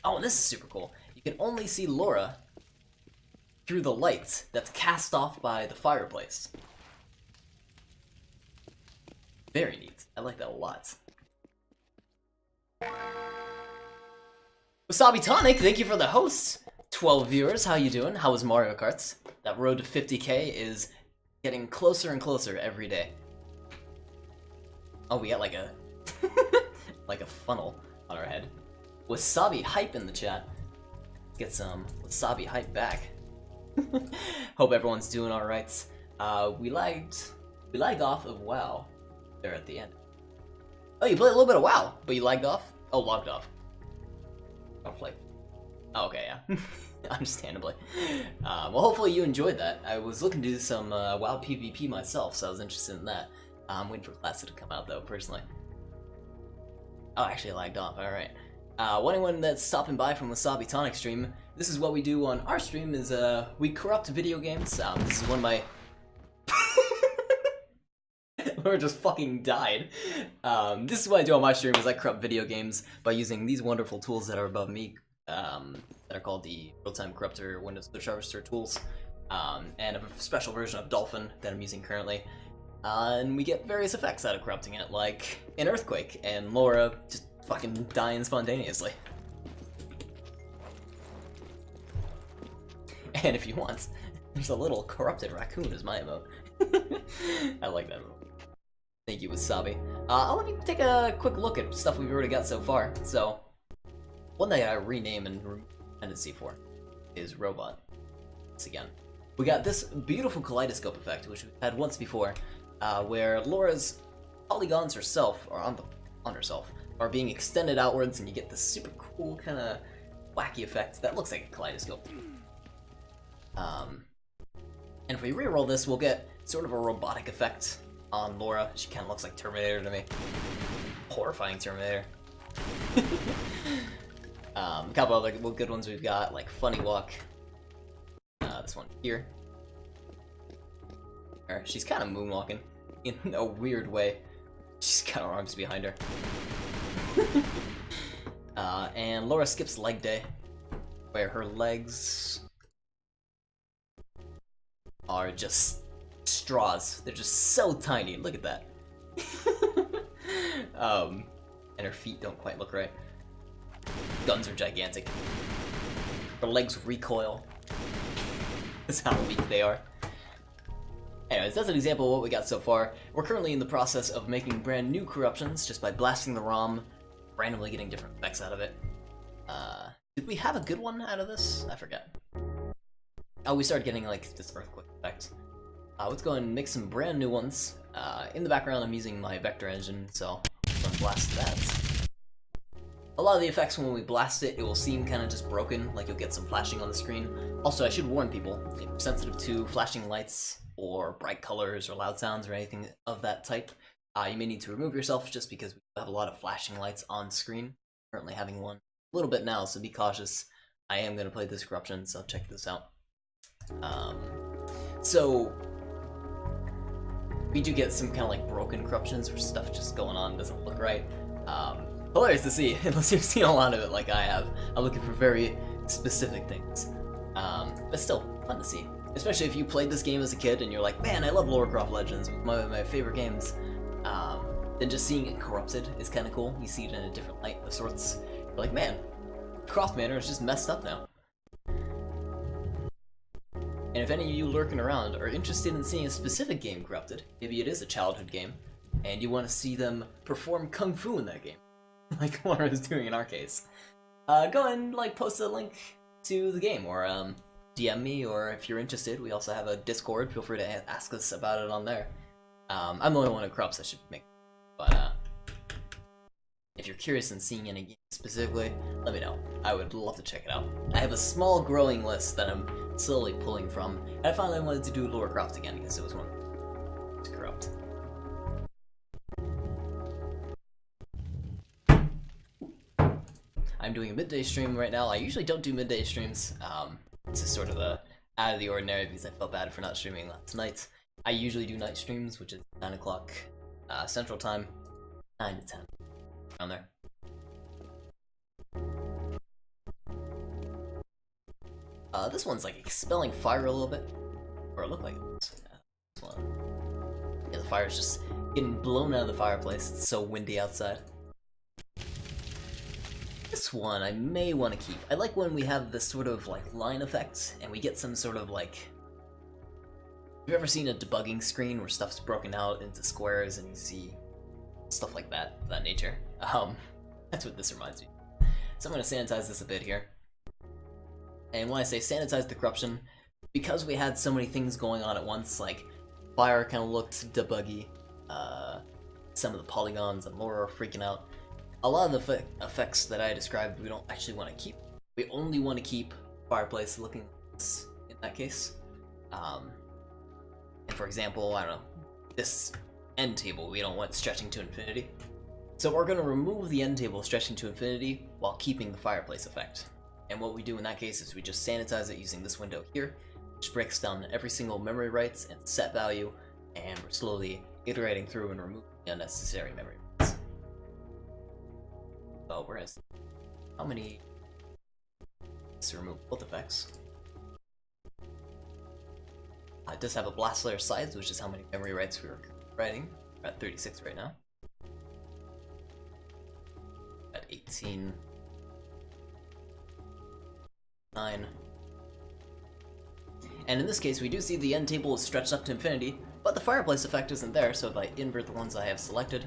Oh, and this is super cool. You can only see Lara through the light that's cast off by the fireplace. Very neat. I like that a lot. Wasabi Tonic, thank you for the host. 12 viewers, how you doing? How was Mario Kart? That road to 50k is getting closer and closer every day. Oh, we got like a like a funnel on our head. Wasabi hype in the chat. Let's get some wasabi hype back. Hope everyone's doing all right. We lagged off of WoW there at the end. Oh, you played a little bit of WoW, but you lagged off? Oh, logged off. Oh, okay, yeah. Understandably. Well, hopefully you enjoyed that. I was looking to do some WoW PvP myself, so I was interested in that. I'm waiting for Classic to come out, though, personally. Oh, actually, I lagged off. Alright. Anyone that's stopping by from Wasabi Tonic stream, this is what we do on our stream, is we corrupt video games. This is one of my... Or just fucking died. This is what I do on my stream, is I corrupt video games by using these wonderful tools that are above me, that are called the real-time corruptor Windows Switch Harvester tools, and a special version of Dolphin that I'm using currently. And we get various effects out of corrupting it, like an earthquake, and Lara just fucking dying spontaneously. And if you want, there's a little corrupted raccoon as my emote. I like that emote. Thank you, Wasabi. Let me take a quick look at stuff we've already got so far. So, one thing I rename and remove dependency for is Robot. Once again, we got this beautiful kaleidoscope effect, which we've had once before, where Laura's polygons herself, or on herself, are being extended outwards, and you get this super cool kind of wacky effect that looks like a kaleidoscope. And if we reroll this, we'll get sort of a robotic effect on Lara. She kind of looks like Terminator to me. Horrifying Terminator. A couple other good ones we've got, like Funny Walk. This one here. She's kind of moonwalking in a weird way. She's got her arms behind her. And Lara skips leg day, where her legs are just straws. They're just so tiny. Look at that. And her feet don't quite look right. Guns are gigantic. Her legs recoil. That's how weak they are. Anyways, that's an example of what we got so far. We're currently in the process of making brand new corruptions just by blasting the ROM, randomly getting different effects out of it. Did we have a good one out of this? I forget. Oh, we started getting like this earthquake effect. Let's go and make some brand new ones. In the background, I'm using my vector engine, so I'm gonna blast that. A lot of the effects, when we blast it, it will seem kind of just broken, like you'll get some flashing on the screen. Also, I should warn people, if you're sensitive to flashing lights, or bright colors, or loud sounds, or anything of that type, you may need to remove yourself, just because we have a lot of flashing lights on screen. Currently having one a little bit now, so be cautious. I am going to play this corruption, so check this out. So we do get some kind of like broken corruptions where stuff just going on doesn't look right. Hilarious to see, unless you've seen a lot of it like I have. I'm looking for very specific things. But still, fun to see. Especially if you played this game as a kid and you're like, man, I love Lara Croft Legends, one of my favorite games. Then just seeing it corrupted is kind of cool. You see it in a different light of sorts. You're like, man, Croft Manor is just messed up now. And if any of you lurking around are interested in seeing a specific game corrupted, maybe it is a childhood game, and you want to see them perform Kung Fu in that game, like Lara is doing in our case, go and like post a link to the game, or DM me, or if you're interested, we also have a Discord, feel free to ask us about it on there. I'm the only one who corrupts, I should make, but if you're curious in seeing any game specifically, let me know. I would love to check it out. I have a small growing list that I'm slowly pulling from, and I finally wanted to do Lara Croft again because it was one to corrupt. I'm doing a midday stream right now. I usually don't do midday streams. It's just sort of out of the ordinary because I felt bad for not streaming last night. I usually do night streams, which is 9 o'clock Central Time, 9 to 10, around there. This one's like expelling fire a little bit, or it looked like it was. Yeah, this one. Yeah, the fire's just getting blown out of the fireplace. It's so windy outside. This one I may want to keep. I like when we have this sort of like line effect, and we get some sort of like... Have you ever seen a debugging screen where stuff's broken out into squares and you see stuff like that, of that nature? That's what this reminds me. So I'm going to sanitize this a bit here. And when I say sanitize the corruption, because we had so many things going on at once, like fire kind of looked debuggy, some of the polygons and Lara freaking out, a lot of the effects that I described we don't actually want to keep. We only want to keep fireplace looking like this in that case. And for example, I don't know, this end table we don't want stretching to infinity. So we're going to remove the end table stretching to infinity while keeping the fireplace effect. And what we do in that case is we just sanitize it using this window here, which breaks down every single memory rights and set value, and we're slowly iterating through and removing the unnecessary memory rights. So we're going to see how many to remove both effects. It does have a blast layer size, which is how many memory rights we were writing. We're at 36 right now. At 18. 9. And in this case, we do see the end table is stretched up to infinity, but the fireplace effect isn't there, so if I invert the ones I have selected,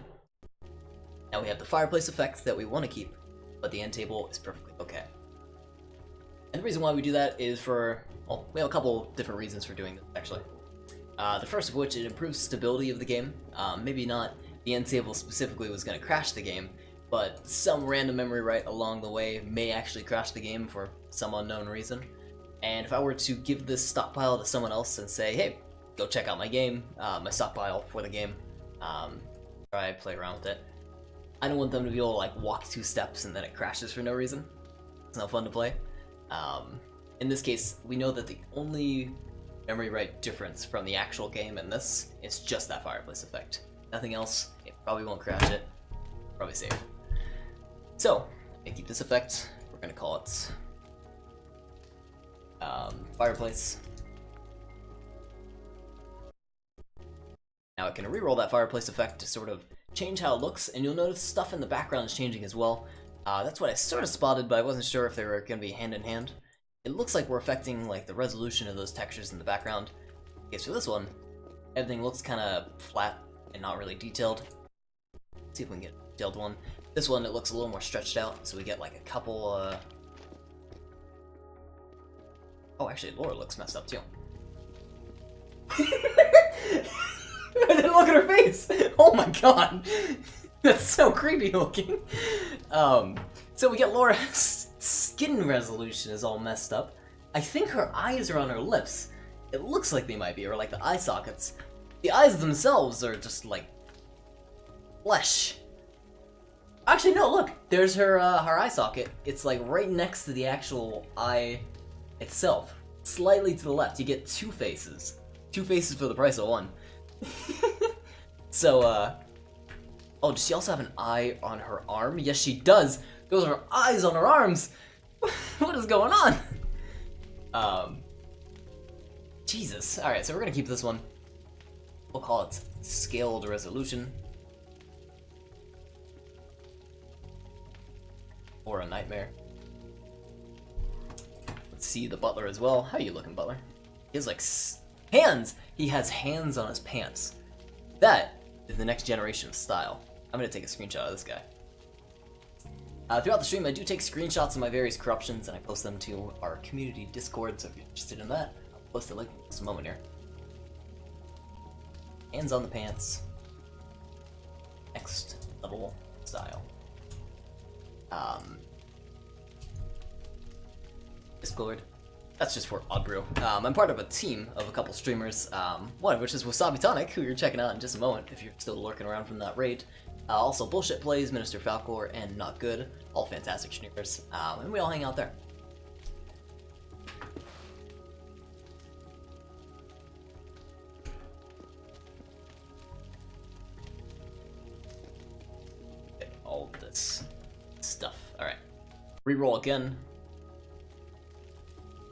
now we have the fireplace effect that we want to keep, but the end table is perfectly okay. And the reason why we do that is for, well, we have a couple different reasons for doing this, actually. The first of which, it improves stability of the game. Maybe not the end table specifically was going to crash the game, but some random memory right along the way may actually crash the game for some unknown reason. And if I were to give this stockpile to someone else and say, hey, go check out my game, my stockpile for the game, try play around with it, I don't want them to be able to like walk 2 steps and then it crashes for no reason. It's not fun to play. In this case, we know that the only memory right difference from the actual game and this is just that fireplace effect. Nothing else, it probably won't crash it, probably safe. So, I keep this effect, we're going to call it fireplace. Now I can reroll that fireplace effect to sort of change how it looks, and you'll notice stuff in the background is changing as well. That's what I sort of spotted, but I wasn't sure if they were going to be hand in hand. It looks like we're affecting like the resolution of those textures in the background. Okay, so for this one, everything looks kind of flat and not really detailed. Let's see if we can get a detailed one. This one, it looks a little more stretched out, so we get like a couple, Oh, actually, Lara looks messed up too. I didn't look at her face! Oh my god! That's so creepy looking. So we get Laura's skin resolution is all messed up. I think her eyes are on her lips. It looks like they might be, or like the eye sockets. The eyes themselves are just like flesh. Actually, no, look, there's her her eye socket. It's like right next to the actual eye itself. Slightly to the left. You get 2 faces. 2 faces for the price of 1. So, oh, does she also have an eye on her arm? Yes, she does. Those are eyes on her arms. What is going on? Jesus. Alright, so we're gonna keep this one. We'll call it Scaled Resolution. Or a Nightmare. Let's see the butler as well. How you looking, butler? He has like hands! He has hands on his pants. That is the next generation of style. I'm gonna take a screenshot of this guy. Throughout the stream, I do take screenshots of my various corruptions and I post them to our community Discord, so if you're interested in that, I'll post a link in just a moment here. Hands on the pants. Next level style. Discord. That's just for Oddbrew. I'm part of a team of a couple streamers, one of which is Wasabi Tonic, who you're checking out in just a moment if you're still lurking around from that raid. Also Bullshit Plays, Minister Falcor, and Not Good, all fantastic streamers, and we all hang out there. Get all this stuff. Alright. Reroll again.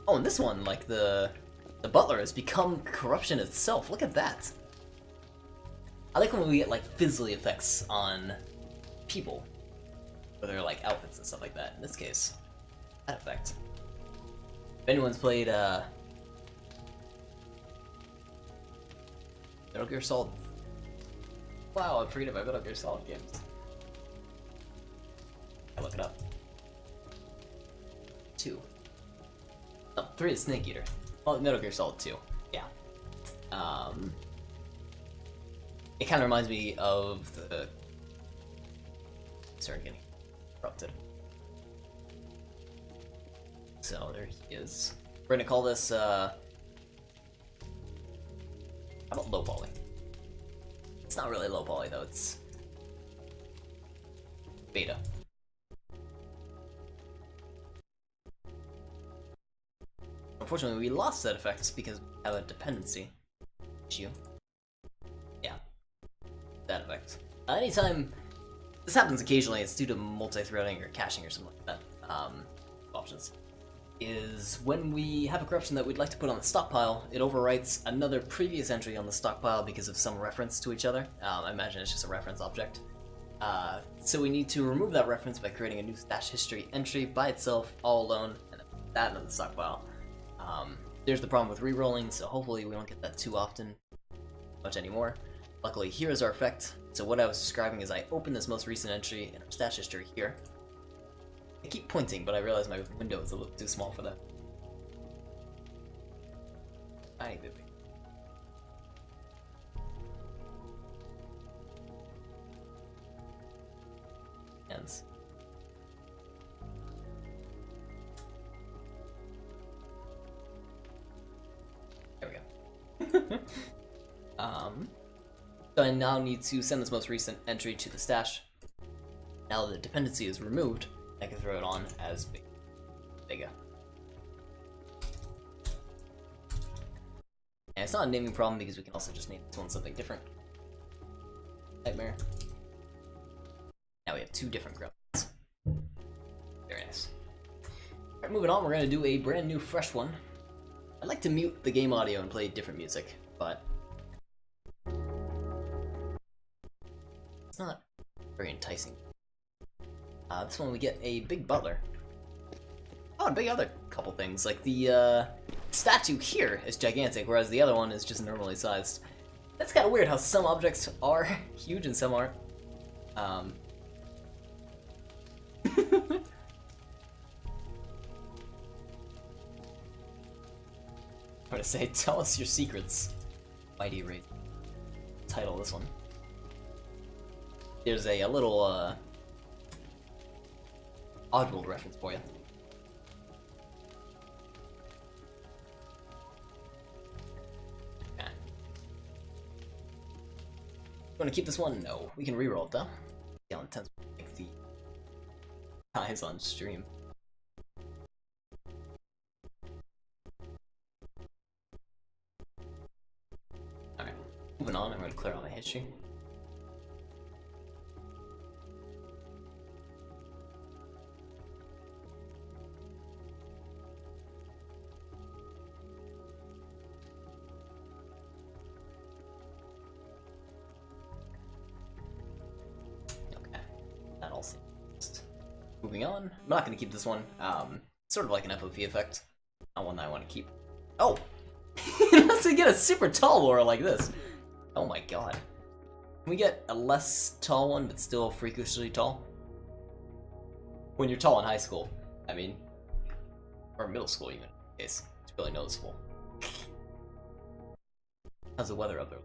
Oh, and this one, like the butler has become corruption itself. Look at that. I like when we get like fizzly effects on people, where they're like outfits and stuff like that. In this case, that effect. If anyone's played Metal Gear Solid, wow, I forget about Metal Gear Solid games. I look it up. 2. Oh, 3 is Snake Eater. Well, Metal Gear Solid 2. Yeah. It kind of reminds me of the... Sorry, getting corrupted. So, there he is. We're gonna call this, how about low poly? It's not really low poly, though. It's... beta. Unfortunately, we lost that effect because we have a dependency issue. Yeah. That effect. Anytime this happens occasionally, it's due to multi-threading or caching or something like that. Options is when we have a corruption that we'd like to put on the stockpile, it overwrites another previous entry on the stockpile because of some reference to each other. I imagine it's just a reference object. So we need to remove that reference by creating a new stash history entry by itself, all alone, and then put that in the stockpile. There's the problem with rerolling, so hopefully we don't get that too often, much anymore. Luckily, here is our effect. So what I was describing is I open this most recent entry in our stash history here. I keep pointing, but I realize my window is a little too small for that. Tiny bit big. Hands. There we go. So I now need to send this most recent entry to the stash. Now the dependency is removed, I can throw it on as big. There you go. And it's not a naming problem because we can also just name this one something different. Nightmare. Now we have 2 different grubs. Very nice. Alright, moving on, we're gonna do a brand new fresh one. I'd like to mute the game audio and play different music, but it's not very enticing. This one we get a big butler. Oh, and big other couple things, like the statue here is gigantic, whereas the other one is just normally sized. That's kind of weird how some objects are huge and some aren't. I'm gonna say, tell us your secrets, Mighty Raid. Title this one. There's a little Oddworld reference for you. Okay. Want to keep this one? No. We can reroll it though. See how intense we make the guys on stream. Alright. Moving on, I'm going to clear out my history. Moving on. I'm not going to keep this one. Sort of like an FOV effect. Not one that I want to keep. Oh! Unless we get a super tall Lara like this. Oh my god. Can we get a less tall one, but still freakishly tall? When you're tall in high school, I mean. Or middle school, even, in case. It's really noticeable. How's the weather up there?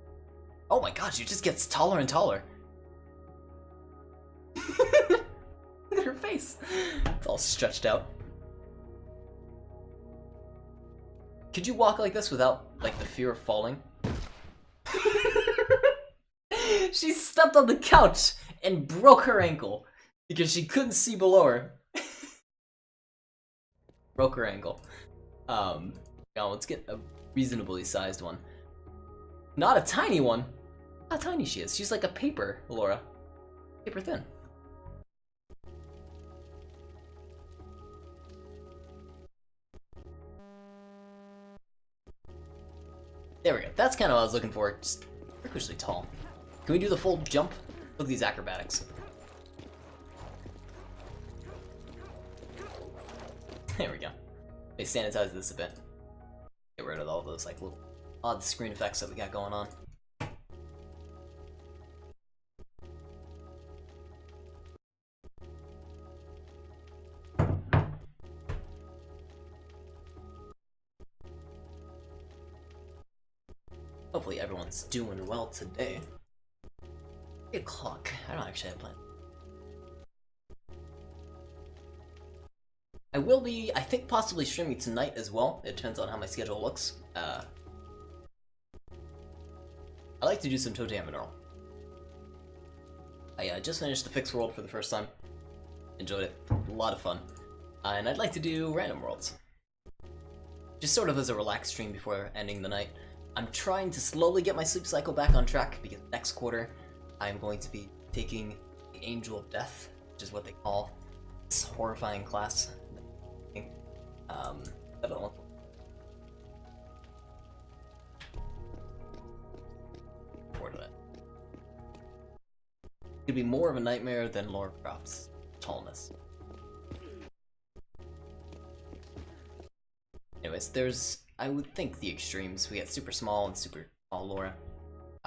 Oh my god, she just gets taller and taller. Look at her face. It's all stretched out. Could you walk like this without, like, the fear of falling? She stepped on the couch and broke her ankle because she couldn't see below her. Broke her ankle. Now let's get a reasonably sized one. Not a tiny one. How tiny she is. She's like a paper, Lara. Paper thin. There we go. That's kind of what I was looking for. Just freakishly tall. Can we do the full jump? Look at these acrobatics. There we go. They sanitize this a bit. Get rid of all those like little odd screen effects that we got going on. Hopefully everyone's doing well today. 8 o'clock. I don't actually have a plan. I will be, I think, possibly streaming tonight as well. It depends on how my schedule looks. I like to do some Toe Jam and Earl. I just finished the Fixed World for the first time. Enjoyed it. A lot of fun. And I'd like to do Random Worlds. Just sort of as a relaxed stream before ending the night. I'm trying to slowly get my sleep cycle back on track because next quarter I'm going to be taking the Angel of Death, which is what they call this horrifying class. I don't know. Forward to that. It'd be more of a nightmare than Lara Croft's tallness. Anyways, there's, I would think, the extremes. We got super small and super tall Lara.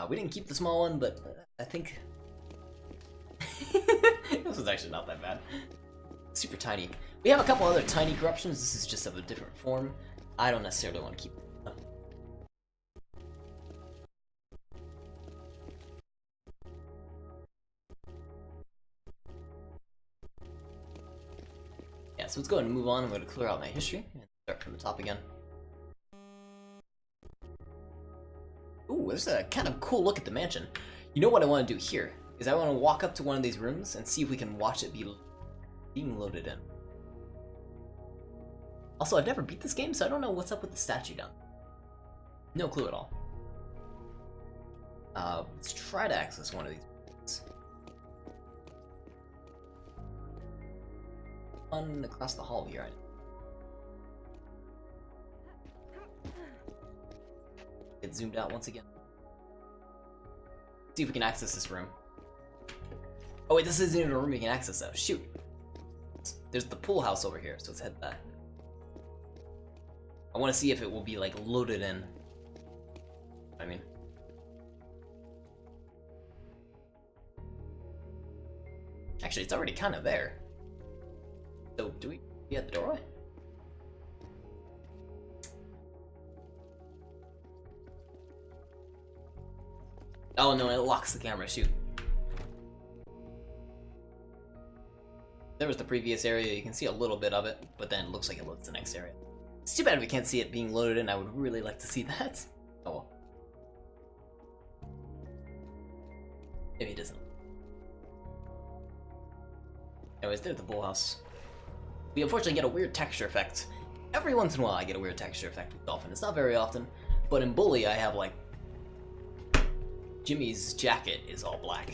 We didn't keep the small one, but I think this was actually not that bad. Super tiny. We have a couple other tiny corruptions. This is just of a different form. I don't necessarily want to keep them. Yeah, so let's go ahead and move on. I'm going to clear out my history and start from the top again. Ooh, there's a kind of cool look at the mansion. You know what I want to do here is I want to walk up to one of these rooms and see if we can watch it being loaded in. Also, I've never beat this game, so I don't know what's up with the statue down. No clue at all. Let's try to access one of these rooms. One across the hall here. Get zoomed out once again. See if we can access this room. Oh wait, this isn't even a room we can access though. Shoot. There's the pool house over here, so let's head back. I want to see if it will be like loaded in. I mean. Actually, it's already kind of there. So, do we be at the doorway? Oh no, it locks the camera, shoot. There was the previous area, you can see a little bit of it, but then it looks like it loads the next area. It's too bad we can't see it being loaded in, I would really like to see that. Oh well. Maybe it doesn't. Anyways, there's the bull house. We unfortunately get a weird texture effect. Every once in a while I get a weird texture effect with Dolphin. It's not very often, but in Bully I have like Jimmy's jacket is all black.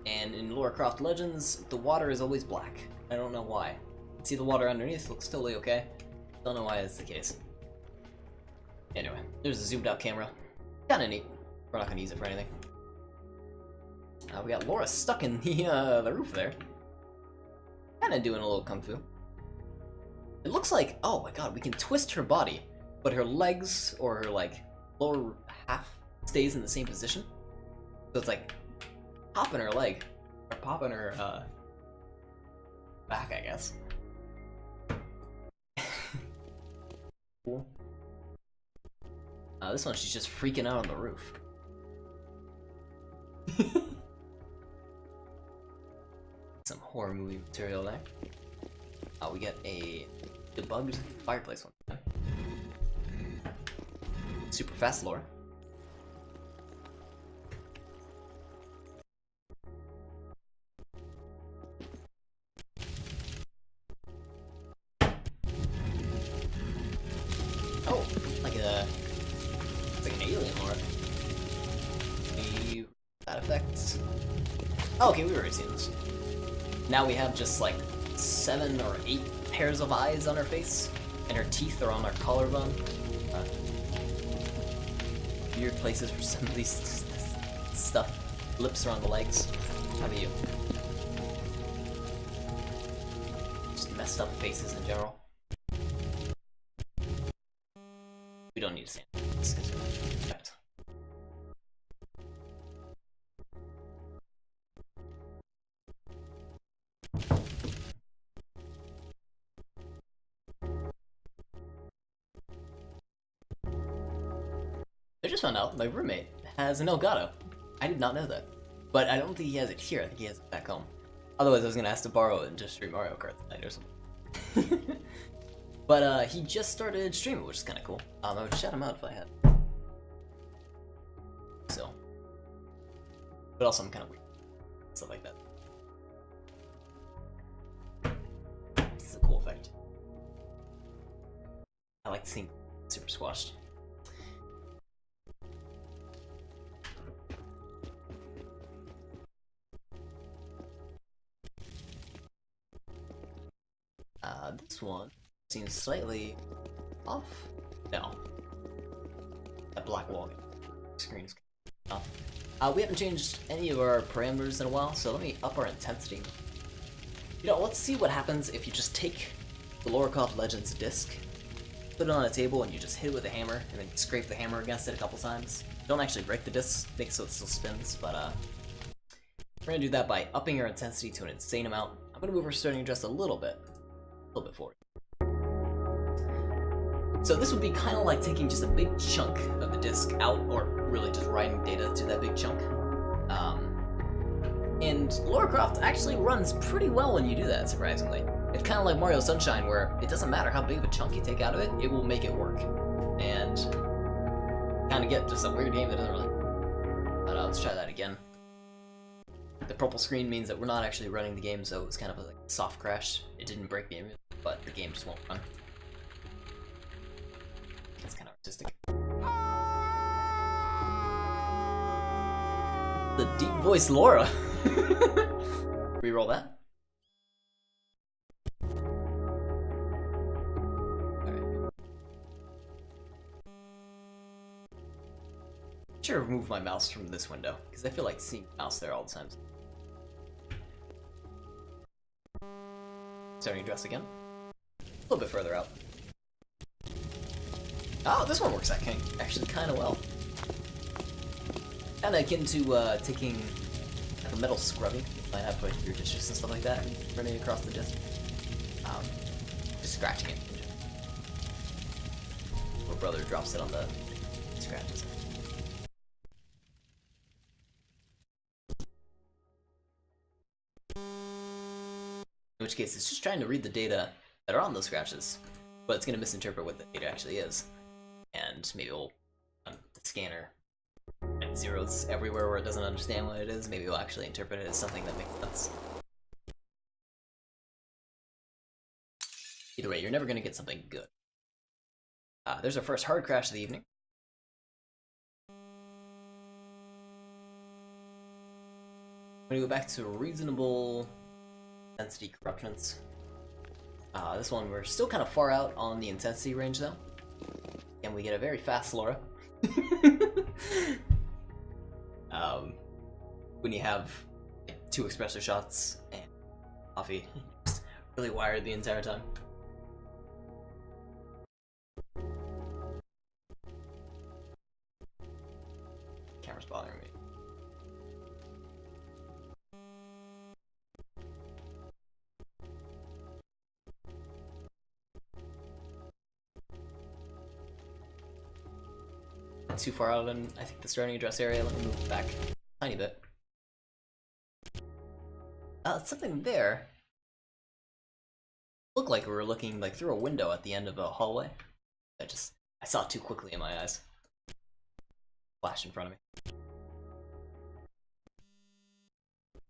And in Lara Croft Legends, the water is always black. I don't know why. See the water underneath looks totally okay. Don't know why that's the case. Anyway, there's a zoomed out camera. Kinda neat. We're not gonna use it for anything. We got Lara stuck in the roof there. Kinda doing a little kung fu. It looks like, oh my god, we can twist her body, but her legs or her like lower half stays in the same position. So it's like popping her leg, or popping her back, I guess. Cool. This one, she's just freaking out on the roof. Some horror movie material there. We get a debugged fireplace one. Super fast Lara. Oh, like an alien Lara. Any side effects? Oh, okay, we've already seen this. Now we have just like 7 or 8 pairs of eyes on her face, and her teeth are on her collarbone. Weird places for some of these stuff. Lips are on the legs. How about you? Just messed up faces in general. We don't need to say this because we're kept. I just found out my roommate has an Elgato. I did not know that. But I don't think he has it here, I think he has it back home. Otherwise I was gonna ask to borrow it and just stream Mario Kart tonight or something. But he just started streaming, which is kinda cool. I would shout him out if I had. So. But also I'm kinda weird. Stuff like that. This is a cool effect. I like seeing super squashed. This one seems slightly off. No. That black wall screen is off. We haven't changed any of our parameters in a while, so let me up our intensity. You know, let's see what happens if you just take the Lara Croft Legends disc, put it on a table, and you just hit it with a hammer, and then scrape the hammer against it a couple times. Don't actually break the disc, make so it still spins, but we're gonna do that by upping our intensity to an insane amount. I'm gonna move our starting address a little bit forward. So this would be kind of like taking just a big chunk of the disk out, or really just writing data to that big chunk. And Lara Croft actually runs pretty well when you do that, surprisingly. It's kind of like Mario Sunshine, where it doesn't matter how big of a chunk you take out of it, it will make it work. And kind of get just a weird game that doesn't really... But let's try that again. The purple screen means that we're not actually running the game, so it's kind of like a soft crash. It didn't break the image, but the game just won't run. It's kind of artistic. The deep voice Lara! Reroll that. Alright. Sure, remove my mouse from this window, because I feel like seeing the mouse there all the time. Starting address again. A little bit further out. Oh, this one works actually kind of well. Kind of akin to taking like a metal scrubbing you might have for your dishes and stuff like that, and running across the disc. Just scratching it. My brother drops it on the scratches. In which case, it's just trying to read the data that are on those scratches, but it's going to misinterpret what the data actually is. And maybe it'll, the scanner, and zeros everywhere where it doesn't understand what it is, maybe it'll actually interpret it as something that makes sense. Either way, you're never going to get something good. There's our first hard crash of the evening. I'm going to go back to reasonable intensity corruptions. This one, we're still kind of far out on the intensity range though. And we get a very fast Lara. When you have like, 2 espresso shots and coffee, just Really wired the entire time. Camera's bothering me. Not too far out in, I think, the starting address area. Let me move back a tiny bit. Something there. Looked like we were looking like through a window at the end of a hallway. I saw it too quickly in my eyes. Flashed in front of me.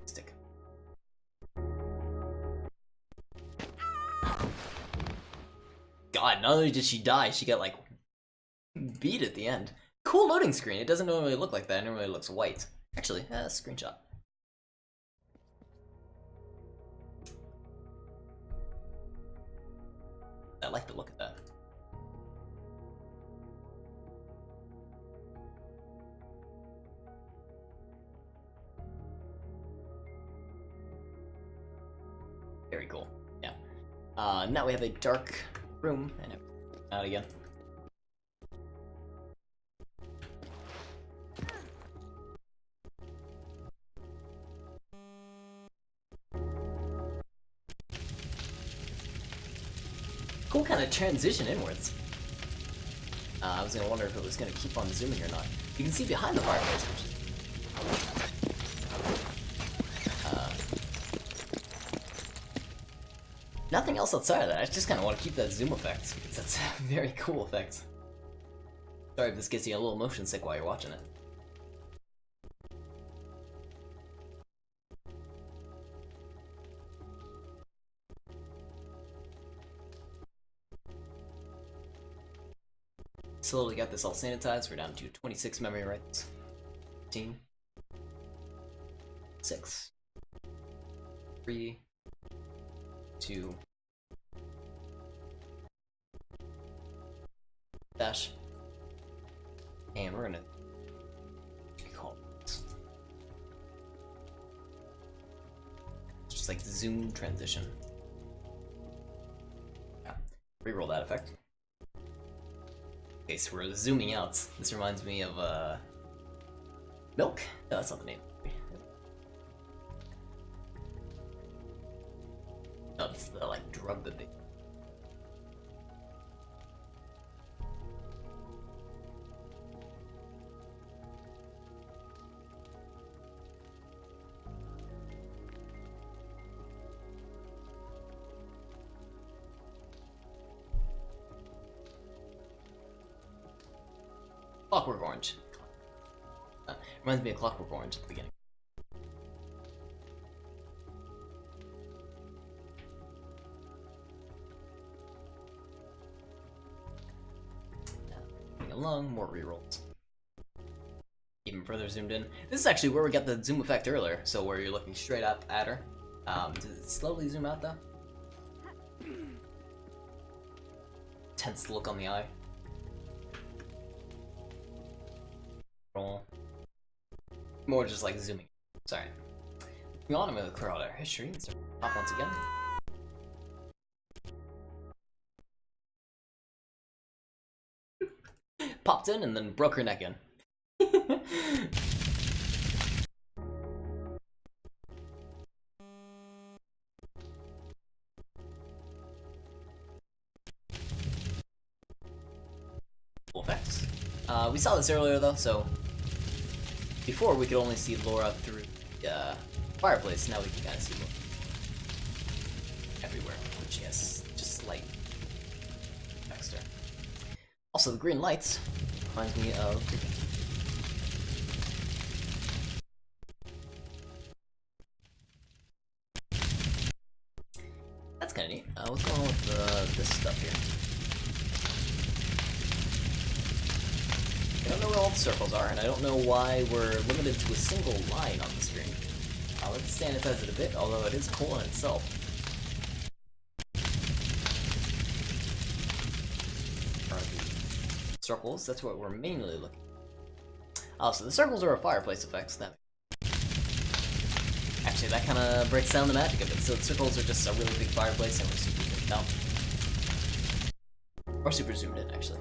Stick. God, not only did she die, she got like beat at the end. Cool loading screen. It doesn't normally look like that. It normally looks white. Actually, screenshot. I like the look of that. Very cool. Yeah. Now we have a dark room and out again. Cool kind of transition inwards. I was gonna wonder if it was gonna keep on zooming or not. You can see behind the fireplace, nothing else outside of that. I just kind of want to keep that zoom effect because that's a very cool effect. Sorry if this gets you a little motion sick while you're watching it. Slowly got this all sanitized. We're down to 26 memory writes. 15. 6. 3. 2. Dash. And we're gonna call this. Just like zoom transition. Yeah. Reroll that effect. Okay, so we're zooming out. This reminds me of, Milk? No, that's not the name. No, it's the, like, drug that they... Clockwork Orange. Reminds me of Clockwork Orange at the beginning. Moving along, more rerolls. Even further zoomed in. This is actually where we got the zoom effect earlier, so where you're looking straight up at her. Does it slowly zoom out though? Tense look on the eye. More just like zooming. Sorry. Moving on, I'm gonna clear out our history and start off once again. Popped in and then broke her neck in. Cool effects. We saw this earlier though, so before we could only see Lara through the fireplace. Now we can kind of see Lara everywhere, which yes, just like Dexter. Also, the green lights reminds me of. That's kind of neat. What's going on with this stuff here? I don't know where all the circles are, and I don't know why we're limited to a single line on the screen. Let's sanitize it a bit, although it is cool in itself. Are the circles? That's what we're mainly looking at. So the circles are a fireplace effects. That actually Actually, that kind of breaks down the magic of it. So the circles are just a really big fireplace, and we're super zoomed out. Or super zoomed in, actually.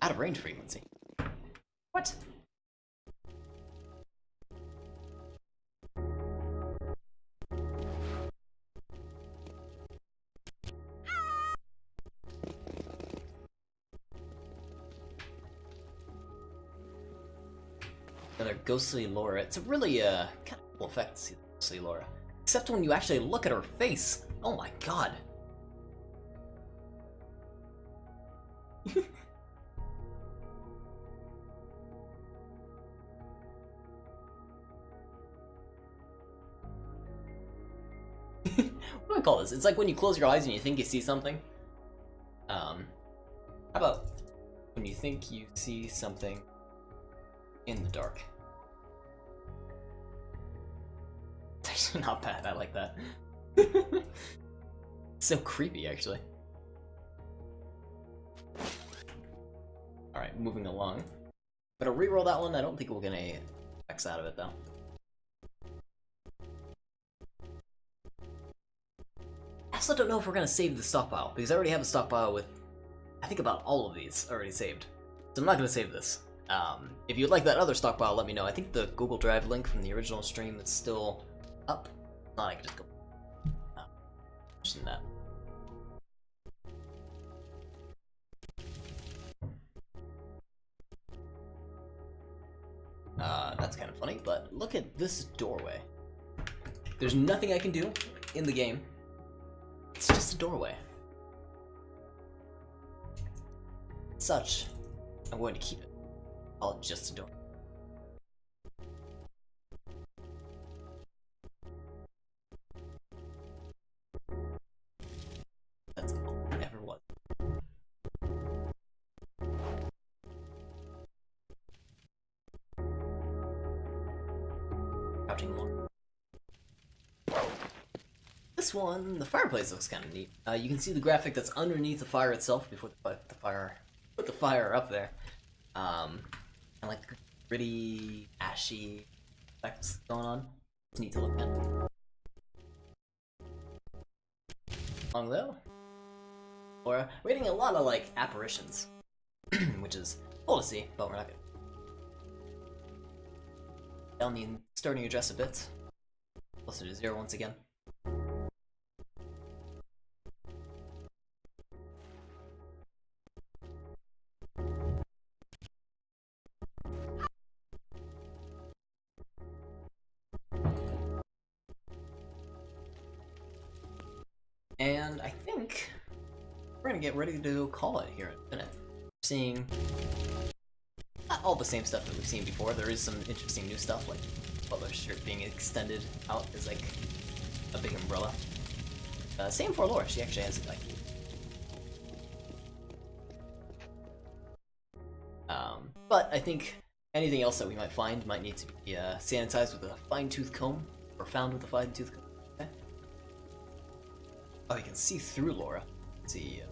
Out of range frequency. What? Another ghostly Lara. It's a really kind of cool effect to see the ghostly Lara. Except when you actually look at her face. Oh my god. What do I call this? It's like when you close your eyes and you think you see something. How about when you think you see something in the dark? It's actually not bad, I like that. So creepy, actually. Alright, moving along. Better reroll that one, I don't think we'll get any effects out of it, though. I also don't know if we're gonna save the stockpile, because I already have a stockpile with, I think, about all of these already saved. So I'm not gonna save this. If you'd like that other stockpile, let me know. I think the Google Drive link from the original stream is still up. If not, I can just go in that. That's kind of funny, but look at this doorway. There's nothing I can do in the game. It's just a doorway. Such, I'm going to keep it. Call it just a door. That's all it ever was. Crouching long. This one, the fireplace looks kind of neat. You can see the graphic that's underneath the fire itself before the fire put the fire up there. And like the gritty, ashy effects going on. It's neat to look at. Along though, Lara, we're getting a lot of like apparitions, which is cool to see, but we're not gonna. Down the starting address a bit, closer to 0 once again. And I think we're gonna get ready to call it here in a minute. Seeing not all the same stuff that we've seen before. There is some interesting new stuff, like Butler's shirt being extended out as like a big umbrella. Same for Lara, she actually has it like. But I think anything else that we might find might need to be sanitized with a fine-tooth comb, or found with a fine-tooth comb. Okay. Oh, you can see through Lara. Let's see.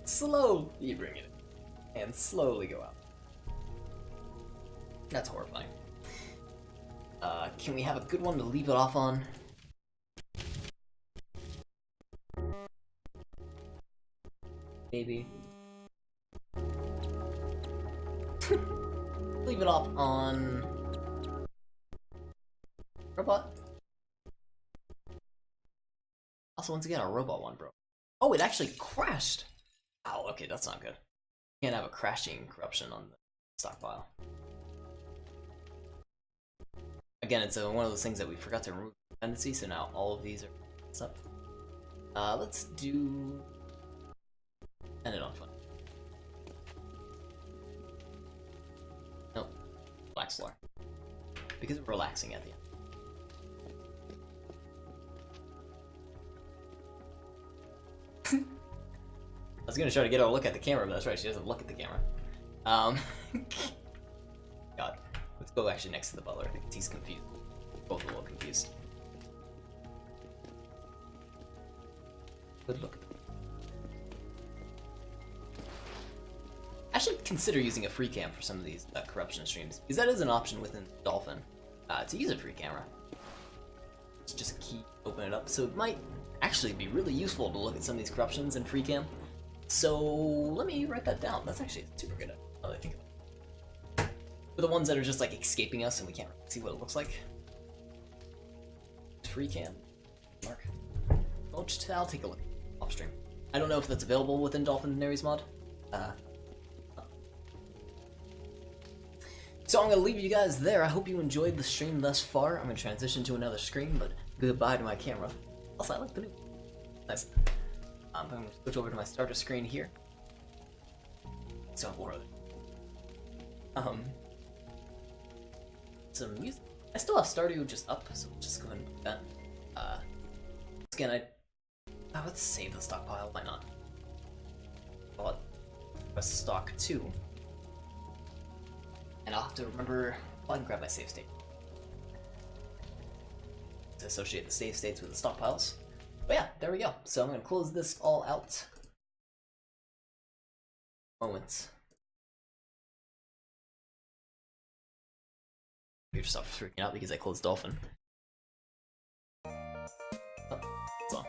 Slowly bring it in, and slowly go out. That's horrifying. Can we have a good one to leave it off on? Maybe. Leave it off on robot. Also, once again, a robot one broke. Oh, it actually crashed. Oh, okay, that's not good. You can't have a crashing corruption on the stockpile. Again, it's one of those things that we forgot to remove dependency, so now all of these are messed up. Let's do... end it on fun. Nope. Relax, Lara. Because we're relaxing at the end. I was gonna try to get her to look at the camera, but that's right, she doesn't look at the camera. God. Let's go actually next to the butler, because he's confused. Both a little confused. Good look. I should consider using a free cam for some of these corruption streams, because that is an option within Dolphin to use a free camera. Let's just keep opening it up, so it might actually be really useful to look at some of these corruptions in free cam. So let me write that down. That's actually super good. Now that I think about it. For the ones that are just like escaping us and we can't see what it looks like. Free cam. Mark. I'll take a look off stream. I don't know if that's available within Dolphin Nary's mod. So I'm going to leave you guys there. I hope you enjoyed the stream thus far. I'm going to transition to another screen, but goodbye to my camera. Also, I like the new. Nice. I'm going to switch over to my starter screen here. So bored. Some music. I still have Stardew just up, so we'll just go ahead and put that. Again, let's save the stockpile. Why not? Call it a stock 2. And I'll have to remember. Well, I can grab my save state to associate the save states with the stockpiles. But yeah, there we go. So I'm going to close this all out. Moments. You're just off freaking out because I closed Dolphin. Oh, it's on.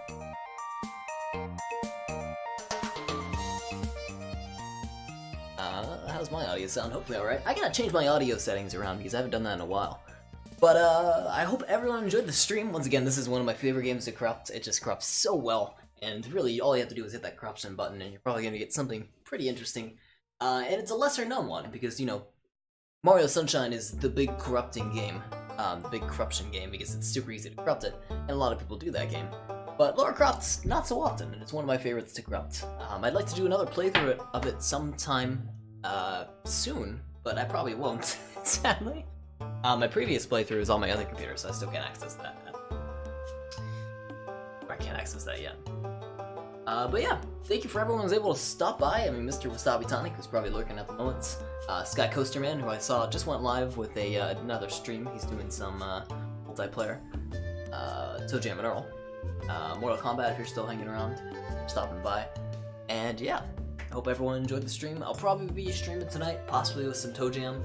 How's my audio sound? Hopefully alright. I gotta change my audio settings around because I haven't done that in a while. But I hope everyone enjoyed the stream. Once again, this is one of my favorite games to corrupt. It just corrupts so well. And really, all you have to do is hit that corruption button and you're probably gonna get something pretty interesting. And it's a lesser known one because, you know, Mario Sunshine is the big corrupting game. The big corruption game because it's super easy to corrupt it. And a lot of people do that game. But Lara Croft, not so often, and it's one of my favorites to corrupt. I'd like to do another playthrough of it sometime soon, but I probably won't, sadly. My previous playthrough is on my other computer, so I still can't access that. I can't access that yet. But yeah, thank you for everyone who was able to stop by. I mean, Mr. Wasabi Tonic, who's probably lurking at the moment. Sky Coaster Man, who I saw just went live with another stream. He's doing some multiplayer. Toe Jam and Earl. Mortal Kombat, if you're still hanging around, stopping by. And yeah, I hope everyone enjoyed the stream. I'll probably be streaming tonight, possibly with some Toe Jam.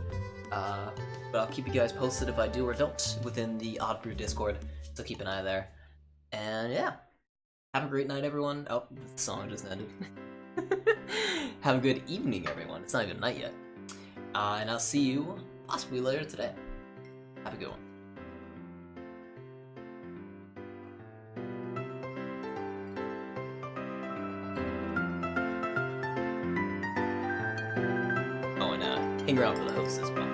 But I'll keep you guys posted if I do or don't within the Odd Brew Discord, so keep an eye there. And yeah, have a great night, everyone. Oh, the song just ended. Have a good evening, everyone. It's not even night yet. And I'll see you possibly later today. Have a good one. Oh, and hang around for the host as well.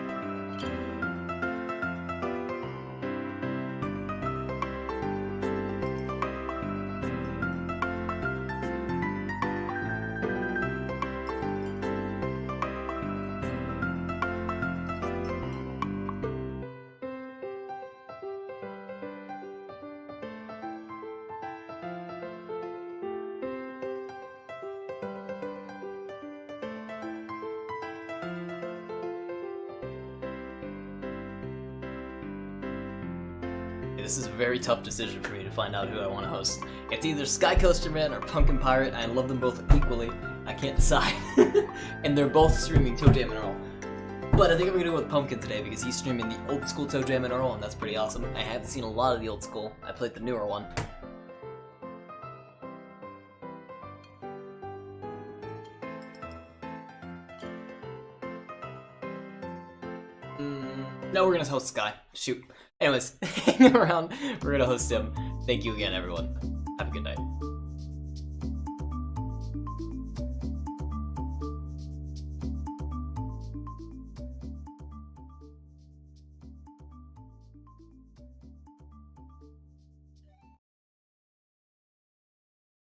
This is a very tough decision for me to find out who I want to host. It's either Sky Coaster Man or Pumpkin Pirate. I love them both equally. I can't decide. And they're both streaming Toe Jam and Earl. But I think I'm gonna go with Pumpkin today because he's streaming the old school Toe Jam and Earl, and that's pretty awesome. I haven't seen a lot of the old school. I played the newer one. No, we're gonna host Sky. Shoot. Anyways, hang around. We're gonna host him. Thank you again, everyone. Have a good night.